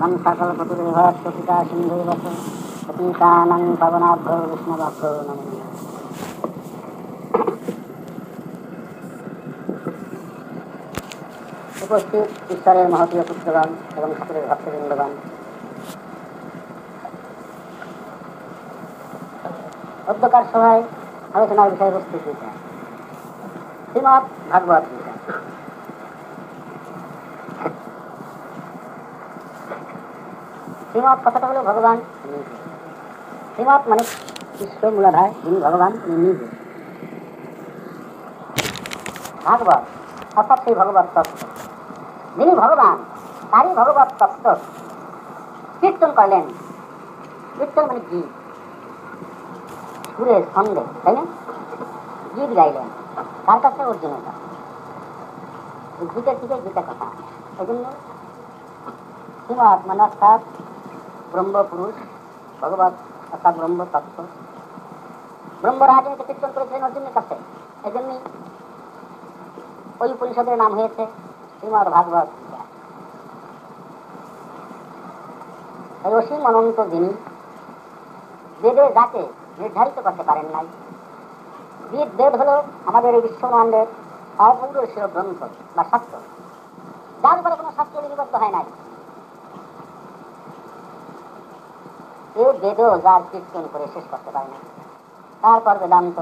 নমাম সকল পতুর্ভস্তুতা সিন্ধুবত পতিতানাং পাবনাভ্যো বিষ্ণুভ্যো নমঃ। উপস্থিত ঈশ্বরের মহতীয় পুত্রগণ এবং ঠাকুরের ভক্তবৃন্দগণ, অধ্যকার সভায় আলোচনার বিষয়বস্তু গীতা, শ্রীমদ্ ভাগবত গীতা। শ্রীমৎ কথাটা হলো ভগবান নিজে। শ্রীমৎ মানে ঈশ্বর মূলাধার, যিনি ভগবান তিনি নিজে। ভাগবত অর্থাৎ সেই ভগবত তত্ত্ব, যিনি ভগবান তারই ভগবত তত্ত্ব কীর্তন করলেন। কীর্তন মানে গীত, সুরের ছন্দে, তাই না? গীত গাইলেন তার কাছে অর্জুনের কাছে। গীতের থেকে গীতা কথা, এই জন্য শ্রীমৎ মানে অর্থাৎ ব্রহ্ম পুরুষ, ভগবত অর্থাৎ ব্রহ্ম তত্ত্ব। ব্রহ্মরাজ কীর্তন করেছিলেন অর্জুনের কাছে, এই জন্যই ওই উপনিষদের নাম হয়েছে শ্রীমৎ ভাগবত গীতা। এই অসীম অনন্ত যিনি বেদে যাকে নির্ধারিত করতে পারেন নাই। বেদ হলো আমাদের এই বিশ্বব্রহ্মাণ্ডের অপৌরুষীয় গ্রন্থ বা শাস্ত্র, যার উপরে কোনো শাস্ত্র লিপিবদ্ধ হয় নাই। এই বেদও যার কীর্তন করে শেষ করতে পারে না। তারপর বেদান্ত,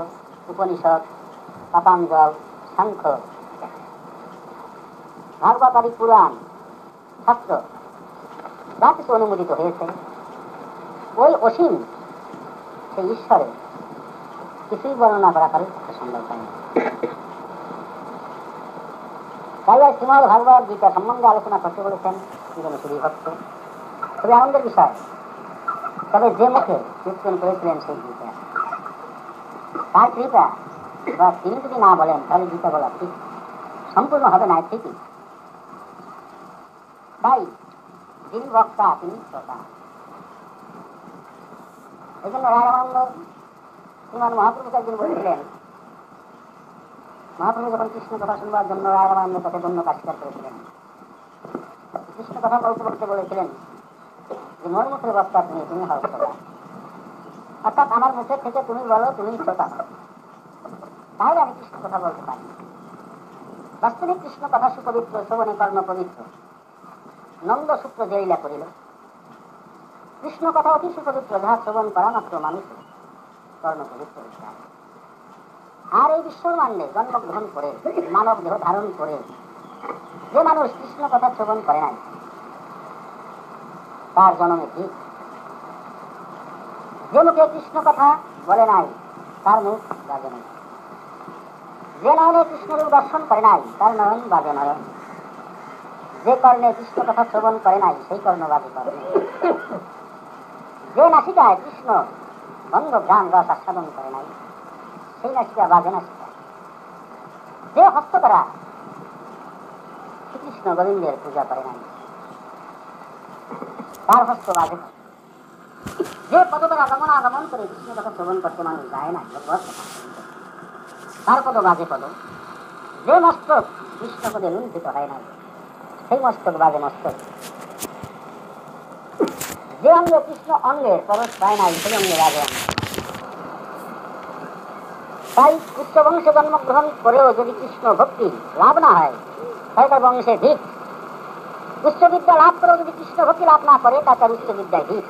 উপনিষদ, পাতাঞ্জল, সাংখ্য, ভাগবত আদি পুরাণ শাস্ত্র যা কিছু অনুমোদিত হয়েছে, ওই অসীম সেই ঈশ্বরের কিছুই বর্ণনা করা কারোর পক্ষে সম্ভব হয় না। তাই শ্রীমদ্ ভাগবত গীতা সম্বন্ধে আলোচনা করতে বলেছেন শ্রী ভক্ত। খুবই আনন্দের বিষয়। তবে যে মুখে কীর্তন করেছিলেন সেই গীতা, তার কৃপা বা তিনি যদি না বলেন তাহলে গীতা বলা ঠিক সম্পূর্ণ হবে না। ঠিকই তাই যিনি বক্তা তিনি শ্রোতা। এই জন্য রামানন্দ শ্রীমান মহাপ্রভু একদিন বলেছিলেন, মহাপ্রভু যখন কৃষ্ণ কথা শুনবার জন্য রামানন্দের কাছে ধন্যবাদ স্বীকার করেছিলেন, কৃষ্ণ কথা বলতে বলতে বলেছিলেন যে মোর মুখের বক্তা তুমি, তুমি হও শ্রোতা। অর্থাৎ আমার মুখে থেকে তুমি বলো, তুমি শ্রোতা হও, তাহলে আমি কৃষ্ণ কথা বলতে পারি। বাস্তবিক কৃষ্ণ কথা সুপবিত্র, শ্রবণে কর্ণ পবিত্র। নন্দ সূত্র জয়িলা করিল, কৃষ্ণ কথা অতি সুপবিত্র, যাহা শ্রবণ করা মাত্র মানুষ কর্ণ পবিত্র। আর এই বিশ্বব্রহ্মাণ্ডে জন্মগ্রহণ করে মানব দেহ ধারণ করে যে মানুষ কৃষ্ণ কথা শ্রবণ করে নাই, তার জন্মে ঠিক। যে মুখে কৃষ্ণ কথা বলে নাই তার মুখ বাজে নাই। যে নয়নে কৃষ্ণরূপ দর্শন করে নাই তার নয়ন বাজে নয়ন। যে কর্ণে কৃষ্ণ কথা শ্রবণ করে নাই সেই কর্ণ বাজে কর্ণ। যে নাসিকায় কৃষ্ণ গন্ধ ঘ্রাণ রস আস্বাদন করে নাই সেই নাসিকা বাজে নাসিকা। যে হস্ত দ্বারা শ্রীকৃষ্ণ গোবিন্দের পূজা করে নাই তার হস্ত বাজে। যে পদ দ্বারা গমনাগমন করে কৃষ্ণ কথা শ্রবণ করতে মানুষ যায় না, তার পদ বাজে পদ। যে মস্তক কৃষ্ণ পদে লুণ্ঠিত হয় নাই সেই মস্তক বাজে মস্তক। যে অঙ্গে কৃষ্ণ অঙ্গের পরশ পায় নাই সেই অঙ্গে বাজে অঙ্গ। তাই উচ্চ বংশে জন্মগ্রহণ করেও যদি কৃষ্ণ ভক্তি লাভ না হয় তাই তার বংশে ধিক। উচ্চ বিদ্যা লাভ করেও যদি কৃষ্ণ ভক্তি লাভ না করে তার উচ্চ বিদ্যায় ধিক।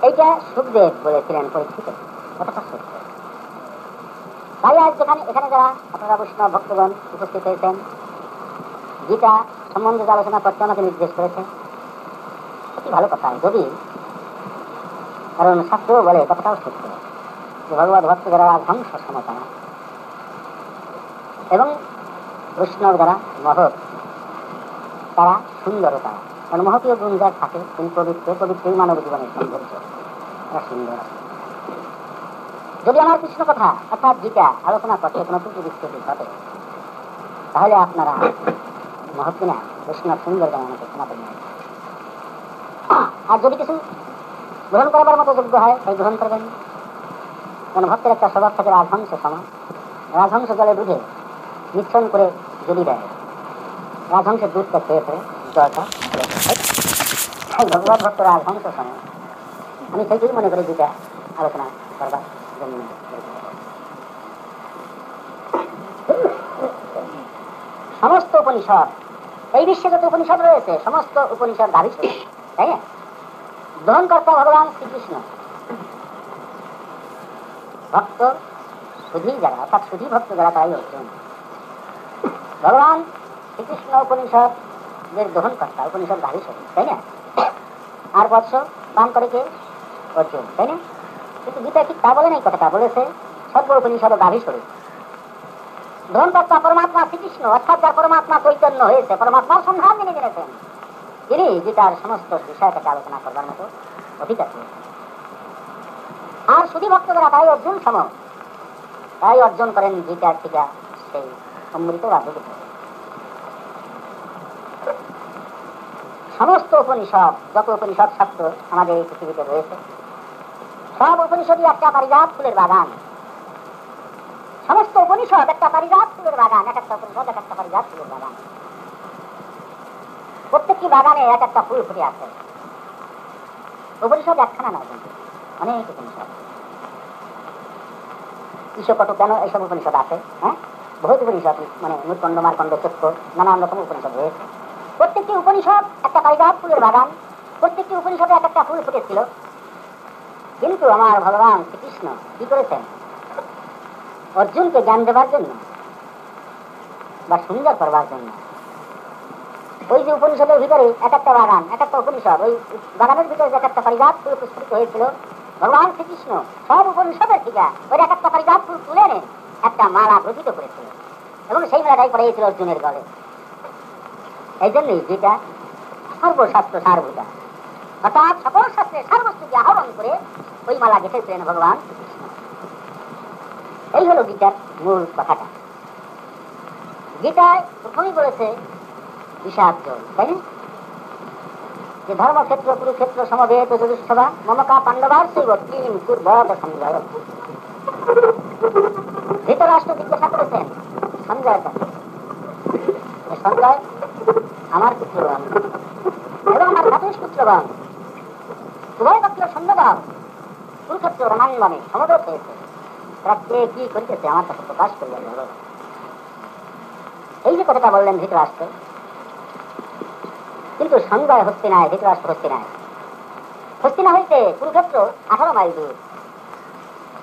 এইটা সুখদেব বলেছিলেন পরীক্ষিত, কতটা সত্য। তাই আজ এখানে যারা আপনারা বৈষ্ণব ভক্তগণ উপস্থিত হয়েছেন, গীতা সম্বন্ধে যে আলোচনা করতে আমাকে নির্দেশ করেছে, অতি ভালো কথা। যদি কারণ শাস্ত্রও বলে, কথাটাও সত্য, যে ভগবত ভক্ত যারা রাজহংস সমতানা এবং বৈষ্ণব যারা মহৎ তারা সুন্দরতা। কারণ মহতীয় গুণ যার থাকে তিনি পবিত্র, পবিত্রই মানব জীবনের সৌন্দর্য, তারা সুন্দর। যদি আমার কৃষ্ণ কথা অর্থাৎ গীতা আলোচনা করতে কোনো ত্রুটি বিচ্ছুতি ঘটে তাহলে আপনারা মহৎ কিনা বৈষ্ণব সুন্দর যেন আমাকে ক্ষমা করবেন। আর যদি কিছু গ্রহণ করবার মতো যোগ্য হয় তাই গ্রহণ করবেন। কারণ ভক্তের একটা স্বভাব থাকে রাজহংস সমান। রাজহংস জলে দুধে মিশ্রণ করে যদি দেয়, রাজহংসের দুধটা খেয়েছে, জলটা ভগবত ভক্ত রাজহংস সময় আমি সেইটাই মনে করি দুটা আলোচনা করবার জন্য। সমস্ত উপনিষদ, এই বিশ্বে যত উপনিষদ রয়েছে সমস্ত উপনিষদ দাবি ছিল, তাই না? গ্রহণকর্তা ভগবান শ্রীকৃষ্ণ, ভক্ত সুধী যারা, অর্থাৎ সুধী ভক্ত যারা তাই অর্জুন। ভগবান শ্রীকৃষ্ণ উপনিষদের গ্রহণকর্তা, উপনিষদ দাবি ছিল, তাই না? আর বৎস পান করে কে? অর্জুন, তাই না? কিন্তু গীতা ঠিক তা বলে নাই, কথাটা বলেছে সর্ব উপনিষদ দাবি স্বরূপ। গ্রহণকর্তা পরমাত্মা শ্রীকৃষ্ণ, অর্থাৎ যার পরমাত্মা চৈতন্য হয়েছে, পরমাত্মার সন্ধান জেনে জেনেছেন, তিনি গীতার সমস্ত বিষয়টাকে আলোচনা করবার মতো অধিকার পেয়েছেন। আর সুধী ভক্ত যারা তাই অর্জুন সম, তাই অর্জন করেন গীতার টিকা সেই অমৃত বা দুঃখ। সমস্ত উপনিষদ, যত উপনিষদ শাস্ত্র আমাদের এই পৃথিবীতে রয়েছে, সব উপনিষদই একটা পারিজাত ফুলের বাগান। সমস্ত উপনিষদ একটা পারিজাত ফুলের বাগান, এক একটা উপনিষদ এক একটা পারিজাত ফুলের বাগান। প্রত্যেকটি বাগানে এক একটা ফুল ফুটে আছে। উপনিষদ একখানা নয়, কিন্তু অনেক উপনিষদ। ঈশকট কেন এইসব উপনিষদ আছে? হ্যাঁ, বহুত উপনিষদ, মানে মূর্খণ্ড, মার্কণ্ড, চক্র, নানান রকম উপনিষদ রয়েছে। প্রত্যেকটি উপনিষদ একটা পারিজাত ফুলের বাগান, প্রত্যেকটি উপনিষদে এক একটা ফুল ফুটেছিল। কিন্তু আমার ভগবান শ্রীকৃষ্ণ কি করেছেন? অর্জুনকে জ্ঞান দেবার জন্য বা সুন্দর করবার জন্য ওই যে উপনিষদের ভিতরে এক একটা বাগান, এক একটা উপনিষদ, ওই বাগানের ভিতরে এক একটা পারিজাত ফুল প্রস্ফুটিত হয়েছিল, ভগবান শ্রীকৃষ্ণ সব উপনিষদের থেকে ওই এক একটা পারিজাত ফুল তুলে এনে একটা মালা রচিত করেছিল এবং সেই মালাটাই পড়েছিল অর্জুনের গলে। এই জন্যই যেটা সর্বশাস্ত্র সারভূতা, অর্থাৎ সকল শাস্ত্রের সারবস্তুকে আহরণ করে ওই মালা গেঁথেছিলেন ভগবান শ্রীকৃষ্ণ। এই হলো গীতার মূল কথাটা। গীতায় প্রথমেই বলেছে বিষাদ জল, তাই না? যে ধর্মক্ষেত্র কুরুক্ষেত্র সমবেত যজুঃসভা মমকা পাণ্ডবার শৈব কিম কুর্বত সঞ্জয়। ধৃতরাষ্ট্র জিজ্ঞাসা করেছেন সঞ্জয়ের কাছে, সঞ্জয় আমার পুত্রগণ এবং আমার ভ্রাতুষ পুত্রগণ উভয় পক্ষে সৈন্যদল কুরুক্ষেত্র রণাঙ্গনে সমবেত হয়েছে, তারা কে কি করিতেছে আমার কাছে প্রকাশ করিয়া দিল। এই যে কথাটা বললেন ধৃতরাষ্ট্র, কিন্তু সঞ্জয় হস্তিনায়, ধৃতরাষ্ট্র হস্তিনায়। হস্তিনা হইতে কুরুক্ষেত্র 18 মাইল দূর।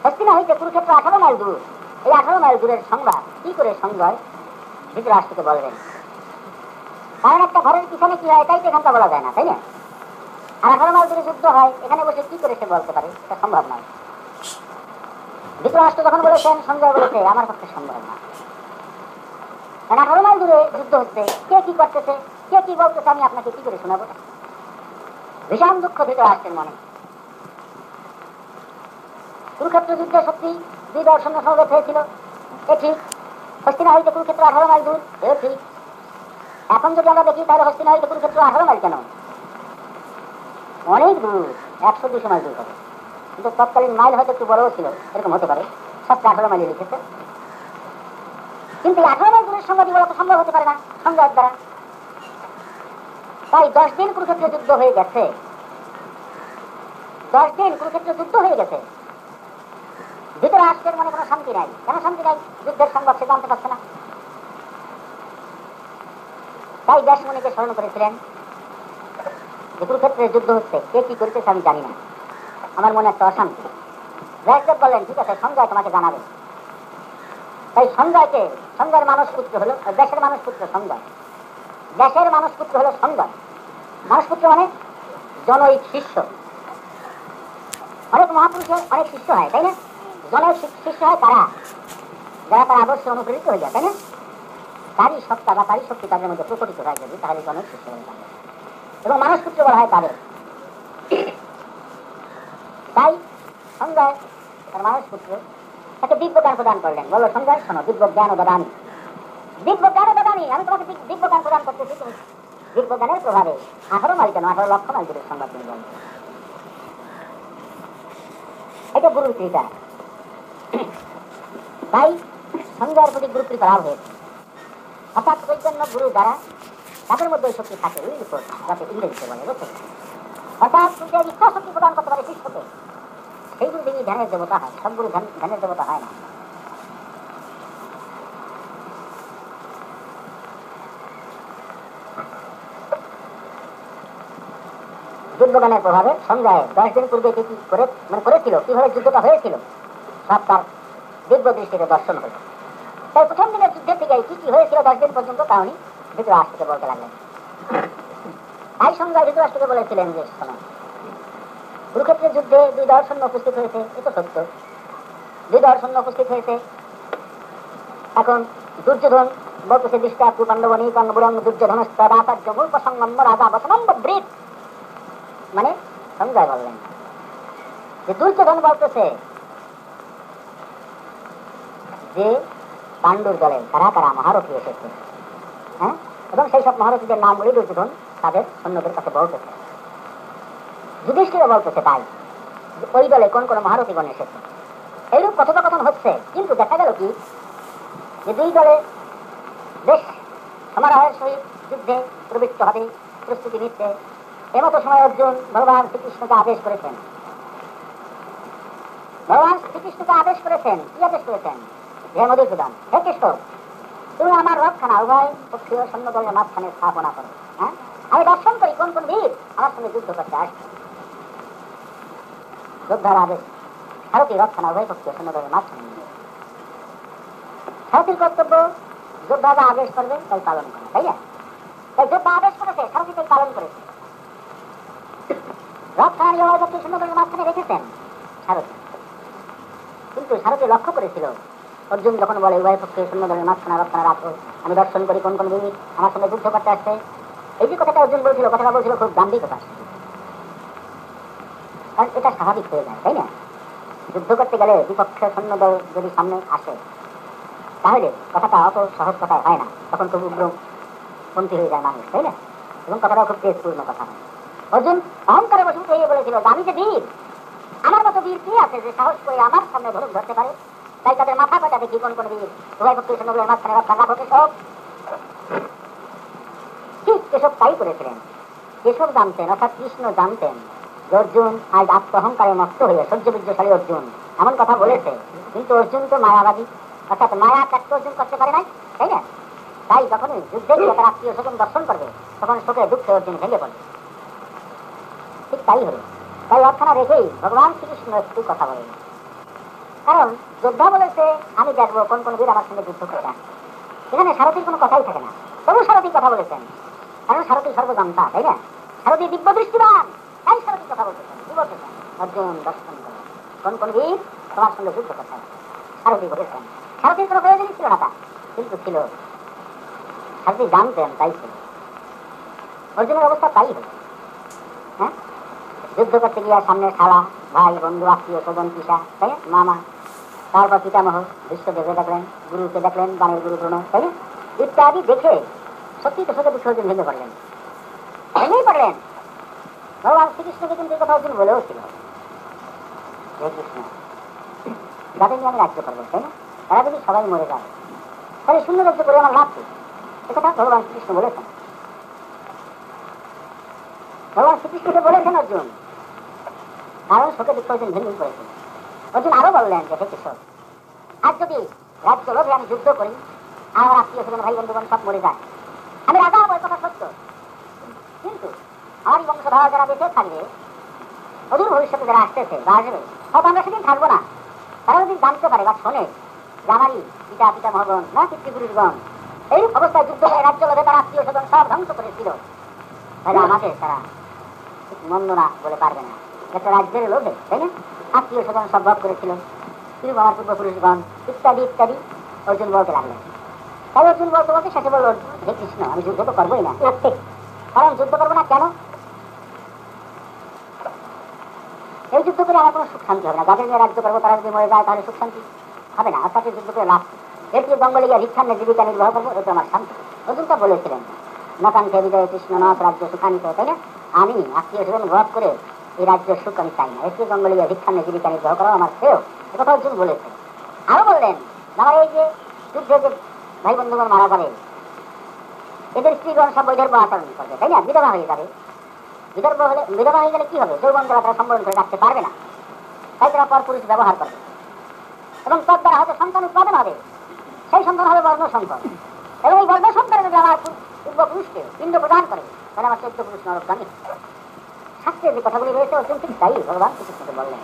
হস্তিনা হইতে কুরুক্ষেত্র 18 মাইল দূর। এই 18 মাইল দূরের সংবাদ কি করে সঞ্জয় ধৃতরাষ্ট্রকে বলবেন? কারণ একটা ঘরের পিছনে কি হয় এটাই তো এখানটা বলা যায় না, তাই না? আর 18 মাইল দূরে যুদ্ধ হয়, এখানে বসে কি করে সে বলতে পারে? এটা সম্ভব নয়। ধৃতরাষ্ট্র যখন বলেছেন, সঞ্জয় বলেছে আমার পক্ষে সম্ভব না। 18 মাইল দূরে যুদ্ধ হচ্ছে, কে কি করতেছে, কে কি বলতেছে, আমি আপনাকে কি করে শোনাবো? ভীষণ দুঃখ ধৃতরাষ্ট্রের মনে। কুরুক্ষেত্র যুদ্ধে সত্যি দুই দল সৈন্য সমবেত হয়েছিল, এ ঠিক। হস্তিনা হইতে কুরুক্ষেত্র 18 মাইল দূর, এ ঠিক। এখন যদি আমরা দেখি তাহলে হস্তিনা হইতে কুরুক্ষেত্র 18 মাইল কেন? অনেক দূর, 100-200 মাইল দূর হবে। কিন্তু তৎকালীন মাইল হয়তো একটু বড়ও ছিল, এরকম হতে পারে। সবটা 18 মাইলে লিখেছে। কিন্তু 18 মাইল দূরের সংবাদই বলা তো সম্ভব হতে পারে না সংবাদ দ্বারা। তাই 10 দিন কুরুক্ষেত্রে যুদ্ধ হয়ে গেছে, 10 দিন কুরুক্ষেত্রে যুদ্ধ হয়ে গেছে। ধৃতরাষ্ট্রের মনে কোনো শান্তি নাই। কেন শান্তি নাই? যুদ্ধের সংবাদ সে জানতে পারছে না। তাই ব্যাসমণিকে স্মরণ করেছিলেন যে কুরুক্ষেত্রে যুদ্ধ হচ্ছে, কে কি করতেছে আমি জানি না, আমার মনে একটা অশান্তি। ব্যাসদেব বললেন ঠিক আছে, সঞ্জয় তোমাকে জানাবে। তাই সঞ্জয়কে, সঞ্জয়ের মানস পুত্র হলো, দেশের মানুষ পুত্র সঞ্জয়, দেশের মানুষ পুত্র হলো সঞ্জয়। মানুষ পুত্র মানে জনৈক শিষ্য। অনেক মহাপুরুষের অনেক শিষ্য হয়, তাই না? জনৈক শিষ্য হয় তারা যারা তার আদর্শে অনুপ্রেরিত হয়ে যায়, তাই না? তারই সত্তা বা তারই শক্তি তাদের মধ্যে প্রকটিত হয় যদি, তাহলে জনৈক শিষ্য হয়ে যায় এবং মানুষ পুত্র বলা হয় তাদের। তাই সঞ্জয় তার মানুষ পুত্র তাকে দিব্য জ্ঞান প্রদান করলেন। বললো সঞ্জয় শোনো, দিব্য জ্ঞান ও দাদানি, দিব্য জ্ঞান ও দাদানি, আমি তোমাকে দিব্য জ্ঞান প্রদান করতেছি। তুমি দিব্য জ্ঞানের প্রভাবে 18 মাইল কেন, 18 লক্ষ মাইল দূরের সংবাদ তিনি বলেন। এটা গুরুর কৃপা। তাই সঞ্জয়ের প্রতি গুরু কৃপা লাভ হয়েছে। অর্থাৎ ওই জন্য গুরু দ্বারা তাদের মধ্যে ওই শক্তি থাকে উইল ফোর্স, যাতে ইংরেজিতে বলে, বুঝতে পারছেন? অর্থাৎ যে ইচ্ছা শক্তি প্রদান করতে পারে শিষ্যকে, সেইগুলো তিনি ধ্যানের দেবতা হয়, সবগুলো ধ্যানের দেবতা হয় না। যুদ্ধগানের প্রভাবে সঞ্জয় 10 দিন পূর্বে কি করেছিল, কিভাবে যুদ্ধটা হয়েছিল, সব তার দিব্য দৃষ্টিতে দর্শন হল। তাই প্রথম দিনের যুদ্ধের থেকে কি কি হয়েছিল 10 দিন পর্যন্ত কারণই ধৃতরাষ্ট্রকে বলতে লাগলেন। তাই সঞ্জয় ধৃতরাষ্ট্রকে বলেছিলেন যে শোনো, কুরুক্ষেত্রের যুদ্ধে 2 দল সৈন্য উপস্থিত হয়েছে, এ তো সত্য, 2 দল সৈন্য উপস্থিত হয়েছে। এখন দুর্যোধন বলতেছে দৃষ্টা কুপাণ্ডবনী কর্ণবুরং দুর্যোধনস্তদাচার্য মূল প্রসঙ্গম রাজা বসনম্ব বৃত, মানে সঞ্জয় বললেন যে দুর্যোধন বলতেছে যে পাণ্ডুর দলে কারা কারা মহারথী এসেছে, হ্যাঁ, এবং সেই সব মহারথীদের নামগুলি দুর্যোধন তাদের সৈন্যদের কাছে বলতেছে। যুধিষ্ঠির বলতেছে তাই ওই দলে কোন কোন মহারথীগণ এসেছে। এইরূপ কথোপকথন হচ্ছে, কিন্তু দেখা গেল কি যে 2 দলে বেশ সমারোহের সহিত যুদ্ধে প্রবৃত্ত হবে, প্রস্তুতি নিচ্ছে। এমতো সময় অর্জুন ভগবান শ্রীকৃষ্ণকে আদেশ করেছেন, কি আদেশ করেছেন? হে মধুসূদন, হে কৃষ্ণ, তুমি আমার রথখানা উভয় পক্ষীয় সৈন্যদলের মাঝখানে স্থাপনা করো, হ্যাঁ, আমি দর্শন করি কোন কোন বীর আমার সঙ্গে যুদ্ধ করতে আসছে। যোদ্ধার আদেশ, সারথী রথখানা উভয় পক্ষীয় সৈন্যদলের মাঝখানে নিয়ে, সারথীর কর্তব্য যোদ্ধা যা আদেশ করবে তাই পালন করা, তাই না? তাই যোদ্ধা আদেশ করেছে, সারথী তাই পালন করেছে। রথখানা নিয়ে উভয় পক্ষীয় সৈন্যদলের মাঝখানে রেখেছেন সারথী, কিন্তু সারথী লক্ষ্য করেছিল অর্জুন যখন বলে উভয় পক্ষে সৈন্যদলের মাঝখানে রক্ষণা রাখো, আমি দর্শন করি কোন কোন বীর আমার সঙ্গে যুদ্ধ করতে আসছে। এই যে কথাটা অর্জুন বলছিল, কথাটা বলছিল খুব গাম্ভীর্যতা, কারণ এটা স্বাভাবিক হয়ে যায়, তাই না? যুদ্ধ করতে গেলে বিপক্ষ সৈন্যদল যদি সামনে আসে তাহলে কথাটা অত সহজ কথা হয় না, তখন খুব উগ্রপন্থী হয়ে যায় মানুষ, তাই না? এবং কথাটাও খুব তেজপূর্ণ কথা হয়। অর্জুন অহংকারে বসে হয়ে বলেছিল আমি যে বীর, আমার মতো বীর কি আছে যে সাহস করে আমার সামনে ধনুক ধরতে পারে? তাই তাদের মাথা কাটা দেখি কোন কোন বীর উভয় পক্ষে সৈন্যদলের মাঝখানে রক্ষা রাখো। কেশব ঠিক কেশব তাই করেছিলেন। কেশব জানতেন, অর্থাৎ কৃষ্ণ জানতেন যে অর্জুন আজ আত্মহংকারে নষ্ট হয়ে সহ্যবীর্যশালী অর্জুন এমন কথা বলেছে, কিন্তু অর্জুন তো মায়াবাদী, অর্থাৎ মায়া ত্যাগ অর্জুন করতে পারে নাই, তাই না? তাই যখনই যুদ্ধে গিয়ে তার আত্মীয় স্বজন দর্শন করবে তখন শোকে দুঃখে অর্জুন ভেঙে পড়বে। ঠিক তাই হলো। তাই রথখানা রেখেই ভগবান শ্রীকৃষ্ণ একটু কথা বলেন, কারণ যোদ্ধা বলেছে আমি দেখবো কোন কোন বীর আমার সঙ্গে যুদ্ধ করতে আসে। এখানে সারথীর কোনো কথাই থাকে না, তবু সারথী কথা বলেছেন, কারণ সারথী সর্বজান্তা, তাই না? সারথী দিব্য দৃষ্টিবান, তাই সারথী কথা বলতেছেন। কি বলতেছেন? অর্জুন দর্শন করো কোন কোন বীর তোমার সঙ্গে যুদ্ধ করতে আসে। সারথী বলেছেন, সারথীর কোনো প্রয়োজনই ছিল না তা, কিন্তু ছিল, সারথী জানতেন, তাই ছিল। অর্জুনের অবস্থা তাই হল, হ্যাঁ, যুদ্ধ করতে গিয়ে সামনে শালা ভাই বন্ধু আত্মীয় স্বজন পিসা, তাই না, মামা, তারপর পিতামহ বিশ্বদেবে দেখলেন, গুরুকে দেখলেন, বানের গুরু দ্রোণ, তাই না, ইত্যাদি দেখে সত্যি তো শোকে দুঃখে অর্জুন ভেঙে পড়লেন, ভেঙেই পড়লেন। ভগবান শ্রীকৃষ্ণকে কিন্তু এই কথা অর্জুন বলেও ছিল, হে কৃষ্ণ, যাদের নিয়ে আমি রাজ্য করবো, তাই না, তারা যদি সবাই মরে যায় তাহলে শূন্য রাজ্য করে আমার লাভ কি? একথা ভগবান শ্রীকৃষ্ণ বলেছেন। ভগবান শ্রীকৃষ্ণকে বলেছেন অর্জুন, কারণ শোকে দুঃখ অর্জুন ভেঙেই পড়েছেন। অর্জুন আরো বললেন যে হে কৃষ্ণ, আজ যদি রাজ্য লোভে আমি যুদ্ধ করি, আমার আত্মীয় স্বজন ভাই বন্ধুগণ সব মরে যায়, আমি রাজা হবো, কথা সত্য, কিন্তু আমার বংশধারা যারা বেঁচে থাকবে, অদূর ভবিষ্যতে যারা আসতেছে বা আসবে, হয়তো আমরা সেদিন থাকবো না। তারা যদি জানতে পারে বা শোনে যে আমারই পিতা পিতামহগণ না পিতৃপুরুষগণ এই অবস্থায় যুদ্ধ করে রাজ্য লোভে তারা আত্মীয় স্বজন সব ধ্বংস করেছিল, তাহলে আমাকে তারা মন্দ না বলে পারবে না। একটা রাজ্যের লোভে, তাই না, আত্মীয় স্বজন সব ভোগ করেছিল, কিন্তু আমার পূর্বপুরুষগণ ইত্যাদি ইত্যাদি অর্জুন বলতে লাগলেন। তাই অর্জুন বলতে বলতে শেষে বলল, হে কৃষ্ণ, আমি যুদ্ধ তো করবোই না, ঠিক, কারণ যুদ্ধ করবো না কেন? এই যুদ্ধ করে আমার কোনো সুখ শান্তি হবে না। যাদের নিয়ে রাজ্য করবো তারা যদি মরে যায় তাহলে সুখ শান্তি হবে না, অর্থাৎ যুদ্ধ করে লাভ, এর কি জঙ্গলে গিয়ে ভিক্ষান্ন জীবিকা নির্বাহ করবো, এটা আমার শান্তি। অর্জুন তা বলেছিলেন, নকাঙ্ক্ষে বিজয় কৃষ্ণ নাথ রাজ্য সুখানিত, তাই না, আমি আত্মীয় স্বজন বধ করে এই রাজ্যের সুখ আমি চাই না, এর কি জঙ্গলে গিয়ে ভিক্ষান্ন জীবিকা নির্বাহ করা আমার শ্রেয়, একথা অর্জুন বলেছেন। আরো বললেন, আমার এই যে যুদ্ধে যে ভাই বন্ধুগণ মারা যাবে, এদের স্ত্রীগণ সব বৈধর্ব আচরণ করবে, তাই না? বিধবা হয়ে যাবে। বিধবা হয়ে গেলে কি হবে? যৌবন দ্বারা তারা সম্বরণ করে রাখতে পারবে না, তাই তারা পরপুরুষ ব্যবহার করবে এবং তার দ্বারা হয়তো সন্তান উৎপাদন হবে, সেই সন্তান হবে বর্ণ সংকর, এবং এই বর্ণ সংকরে যদি আমার পূর্বপুরুষকে পিণ্ড প্রদান করে তাহলে আমার 14 পুরুষ নরকগামী। শাস্ত্রের যে কথাগুলি রয়েছে অর্জুন ঠিক তাই ভগবান শ্রীকৃষ্ণকে বললেন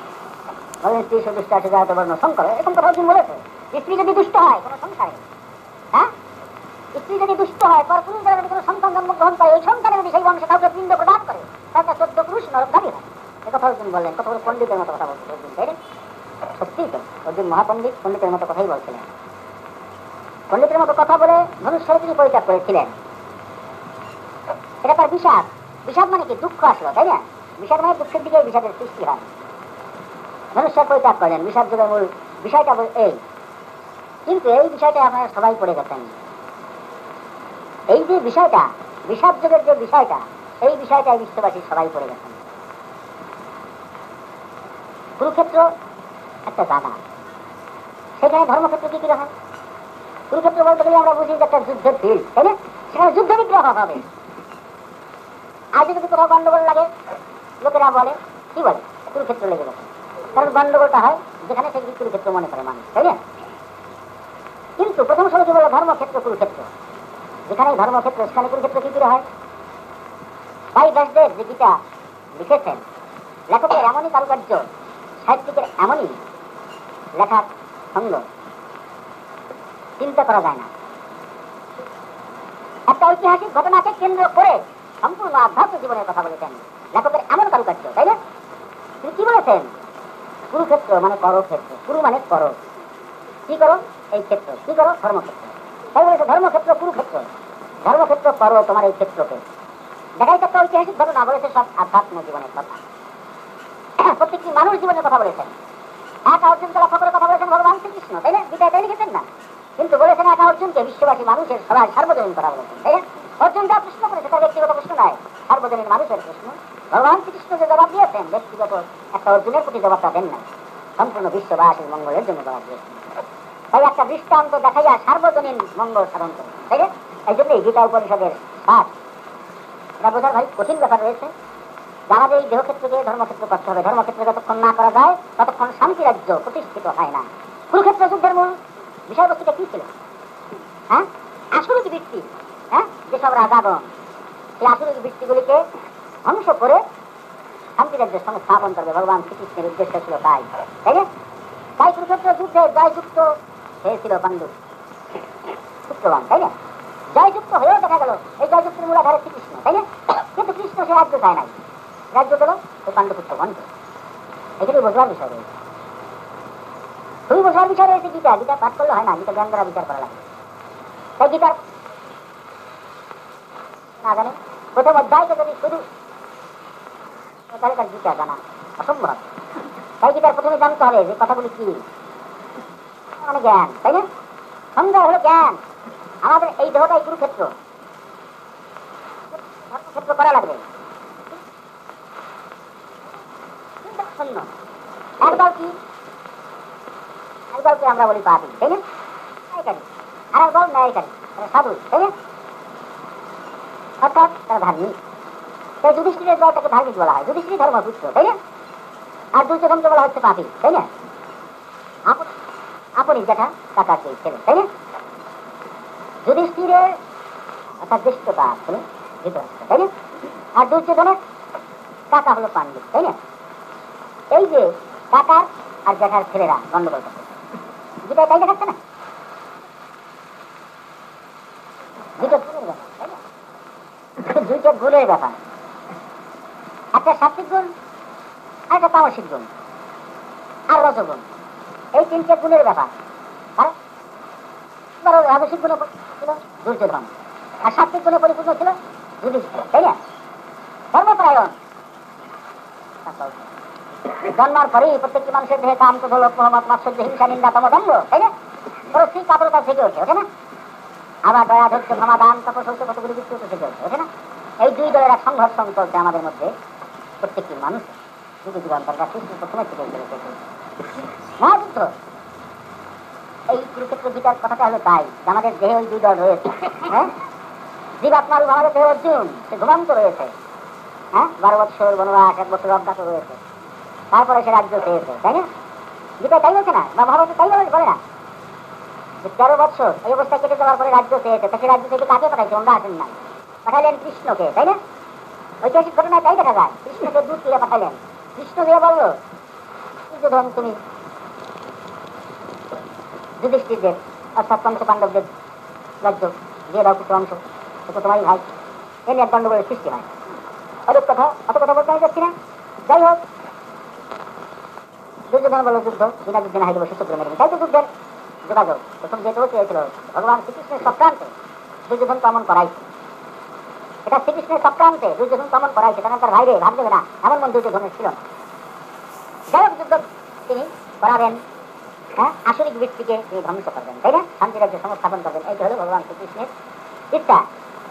স্ত্রী সুদুষ্ট আছে যাতে বর্ণ সংকর, এরকম কথা অর্জুন বলেছে। স্ত্রী যদি দুষ্ট হয় কোনো সংসারে, হ্যাঁ, স্ত্রী যদি দুষ্ট হয়, পরপুরুষ দ্বারা যদি কোনো সন্তান জন্মগ্রহণ করে, ওই সন্তানে যদি সেই বংশে কাউকে পিণ্ড প্রদান করে তাহলে তার 14 পুরুষ নরকগামী হয়। একথা অর্জুন বললেন। কত বড় পণ্ডিতের মতো কথা বলছে অর্জুন, তাই না? সত্যিই তো অর্জুন মহাপণ্ডিত, পণ্ডিতের মতো কথাই বলছিলেন। পণ্ডিতের মতো কথা বলে ধনুষ্যরে তিনি পরিত্যাগ করেছিলেন। এটা তার বিষাদ। বিষাদ মানে কি? দুঃখ আসলো, তাই না? বিষাদ মানে দুঃখের দিকে বিষাদের সৃষ্টি হয়। ধনুষ্যর পরিত্যাগ করলেন, বিষাদ যুগের মূল বিষয়টা এই। কিন্তু এই বিষয়টা আপনারা সবাই পড়ে গেছেন। এই যে বিষয়টা, বিষাদ যুগের যে বিষয়টা, এই বিষয়টা বিশ্ববাসী সবাই পড়ে গেছেন। কুরুক্ষেত্র একটা জায়গা, সেখানে ধর্মক্ষেত্র কি রকম? কুরুক্ষেত্র বলতে গেলে আমরা বুঝি যে একটা যুদ্ধের ফিল্ড, তাই না? সেখানে যুদ্ধ বিগ্রহ হবে। আজ যদি কোথাও গন্ডগোল লাগে, লোকেরা বলে কি বলে কুরুক্ষেত্র লেগে গেছে, কারণ গন্ডগোলটা হয় যেখানে সেগুলি কুরুক্ষেত্র মনে করে মানুষ, তাই না? কিন্তু প্রথম সময় কি বলে ধর্মক্ষেত্র কুরুক্ষেত্র, যেখানে ধর্মক্ষেত্র সেখানে কুরুক্ষেত্র কি করে হয়? ভাই ব্যাসদেব যে গীতা লিখেছেন, লেখকের এমনই কারুকার্য, সাহিত্যিকের এমনই লেখার সঙ্গ চিন্তা করা যায় না। একটা ঐতিহাসিক ঘটনাকে কেন্দ্র করে সম্পূর্ণ আধ্যাত্ম জীবনের কথা বলেছেন লেখকের এমন কারুকার্য, তাই না? তিনি কি বলেছেন? কুরুক্ষেত্র মানে করক্ষেত্র, কুরু মানে করো, কি করো? এই ক্ষেত্র, কি করো? ধর্মক্ষেত্র। তাই বলেছে ধর্মক্ষেত্র কুরুক্ষেত্র, ধর্মক্ষেত্র করো তোমার এই ক্ষেত্রকে। দেখাই একটা ঐতিহাসিক ঘটনা বলেছে, সব আধ্যাত্ম জীবনের কথা, প্রত্যেকটি মানুষ জীবনের কথা বলেছেন। একা অর্জুনকে লক্ষ্য করে কথা বলেছেন ভগবান শ্রীকৃষ্ণ, তাই না? গীতায় তাই লিখেছেন না? কিন্তু বলেছেন একা অর্জুনকে বিশ্ববাসী মানুষের সবাই সার্বজনীন করা বলেছেন, তাই না? অর্জুন যা প্রশ্ন করেছে তার ব্যক্তিগত প্রশ্ন নয়, সার্বজনীন মানুষের প্রশ্ন। ভগবান শ্রীকৃষ্ণ যে জবাব দিয়েছেন ব্যক্তিগত একটা অর্জুনের প্রতি জবাবটা দেন না, সম্পূর্ণ বিশ্ববাসীর মঙ্গলের জন্য জবাব দিয়েছেন। তাই একটা দৃষ্টান্ত দেখাইয়া সার্বজনীন মঙ্গল সাধন করেন, তাই না? এই জন্যই গীতা উপনিষদের পাঠ এটা বোঝার ভাই কঠিন ব্যাপার রয়েছে। আমাদের এই দেহক্ষেত্রকে ধর্মক্ষেত্র করতে হবে। ধর্মক্ষেত্রে যতক্ষণ না করা যায় ততক্ষণ শান্তি রাজ্য প্রতিষ্ঠিত হয় না। কুরুক্ষেত্র যুদ্ধের মূল বিষয়বস্তুটা কি ছিল? হ্যাঁ, আসুরিক বৃত্তি, হ্যাঁ, যেসব রাজাগণ সেই আসুরিক বৃত্তিগুলিকে ধ্বংস করে শান্তি রাজ্যের সঙ্গে স্থাপন করবে, ভগবান শ্রীকৃষ্ণের উদ্দেশ্য ছিল তাই, তাই না? তাই কুরুক্ষেত্র যুদ্ধে জয়যুক্ত হয়েছিল পাণ্ডু পুত্রগণ, তাই না? জয়যুক্ত হয়েও দেখা গেল এই জয়যুক্তের মূলাধারে শ্রীকৃষ্ণ, তাই না? কিন্তু কৃষ্ণ সে রাজ্য চায় নাই, রাজ্য দিল ওই পাণ্ডুপুত্রগণকে। এখানে বোঝার বিষয় রয়েছে, খুবই বোঝার বিষয় রয়েছে। গীতা গীতা পাঠ করলে হয় না, গীতা জ্ঞান দ্বারা বিচার করা লাগে। তাই গীতার না জানে প্রথম অধ্যায়কে যদি শুধু তাহলে তার গীতা জানা অসম্ভব। তাই গীতার প্রথমে জানতে হবে যে কথাগুলি কি, মানে জ্ঞান, তাই না? সংজ্ঞা হলো জ্ঞান। আমাদের এই দেহটাই কুরুক্ষেত্র, ধর্মক্ষেত্র করা লাগবে। একদল কি, একদলকে আমরা বলি পাপী, তাই না? ন্যায়কারী। আর একদল ন্যায়কারী, সাধু, তাই না? অর্থাৎ তারা ধার্মিক। তাই যুধিষ্ঠিরের দলটাকে ধার্মিক বলা হয়, যুধিষ্ঠির ধর্মপুত্র, তাই না? আর দুর্যোধনকে বলা হচ্ছে পাপী, তাই না? আপনি যেটা কাকার ছেলে, তাই না? যুধিষ্ঠিরের অর্থাৎ জ্যেষ্ঠতা হলো ধৃতরাষ্ট্র, তাই না? আর দুর্যোধনের কাকা হলো পাণ্ডু, তাই না? এই যে কাকার আর জ্যাঠার ছেলেরা গন্ডগোল করছে, যেটা তাই দেখাচ্ছে না? দুটো গুণের ব্যাপার, তাই না? দুইটা গুণের ব্যাপার, একটা সাত্বিক গুণ আর একটা তামসিক গুণ আর রজগুণ, এই তিনটে গুণের ব্যাপার। রাজসিক গুণে ছিল দুর্যোধন, আর সাত্বিক গুণে পরিপূর্ণ ছিল যুধিষ্ঠির, তাই না? ধর্মপরায়ণ। জন্মার পরেই প্রত্যেকটি মানুষের দেহে কাম, ক্রোধ, লোভ, মোহ, মাৎসর্য, হিংসা, নিন্দা, দম্ভ এগুলো পরস্পর কাতরতা থেকে ওঠে, ওঠে না? আবার দয়া, ধৈর্য, ক্ষমা, দান, তপস্য, কতগুলি বৃত্তি থেকে ওঠে না? এই দুই দলের এক সংঘর্ষ চলছে আমাদের মধ্যে। প্রত্যেকটি মানুষ যুগ যুগান্তর সৃষ্টির প্রথমে থেকে মহাযুদ্ধ। এই কুরুক্ষেত্র গীতার কথাটা হলো তাই, আমাদের দেহে ওই দুই দল রয়েছে, হ্যাঁ? জীবাত্মার মহারথে অর্জুন সে ঘুমান্ত রয়েছে, হ্যাঁ, 12 বছর বনবাস, 1 বছর অজ্ঞাত রয়েছে, তারপরে সে রাজ্য পেয়েছে, তাই না? গীতা তাই বলছে না, বা মহাভারত তাই বলে না যে 13 বছর এই অবস্থা কেটে যাওয়ার পরে রাজ্য পেয়েছে, তাকে রাজ্য থেকে কাকে পাঠাইছে? আমরা আসেন নাই, পাঠাইলেন কৃষ্ণকে, তাই না? ঐতিহাসিক ঘটনায় তাই দেখা যায়, কৃষ্ণকে দূত দিয়ে পাঠাইলেন। কৃষ্ণ দিয়ে বললো দুর্যোধন তুমি যুধিষ্ঠিরদের অর্থাৎ পঞ্চপাণ্ডবদের রাজ্য দিয়ে দাও কিছু অংশ, তো তোমারই ভাই, এ নিয়ে গন্ডগোলের সৃষ্টি হয়। অত কথা বলতে আমি যাচ্ছি না। যাই হোক, দুর্যোধন বলল যুদ্ধ, বিনা যুদ্ধে না হাইলে সুসূত্র মেরে, তাই তো যুদ্ধের যোগাযোগ প্রথম যেতেও চেয়েছিল ভগবান শ্রীকৃষ্ণের চক্রান্তে দুর্যোধন কমন করাইছে। এটা শ্রীকৃষ্ণের চক্রান্তে দুর্যোধন কমন করাইছে, কারণ তার ভাইরে ভাব দেবে না এমন মন দুর্যোধনের ছিল। যাই হোক, যুদ্ধ তিনি করাবেন, হ্যাঁ, আসরিক বৃত্তিকে তিনি ধ্বংস করবেন, তাই না? শান্তি রাজ্য সংস্থাপন করবেন, এইটা হলো ভগবান শ্রীকৃষ্ণের ইচ্ছা।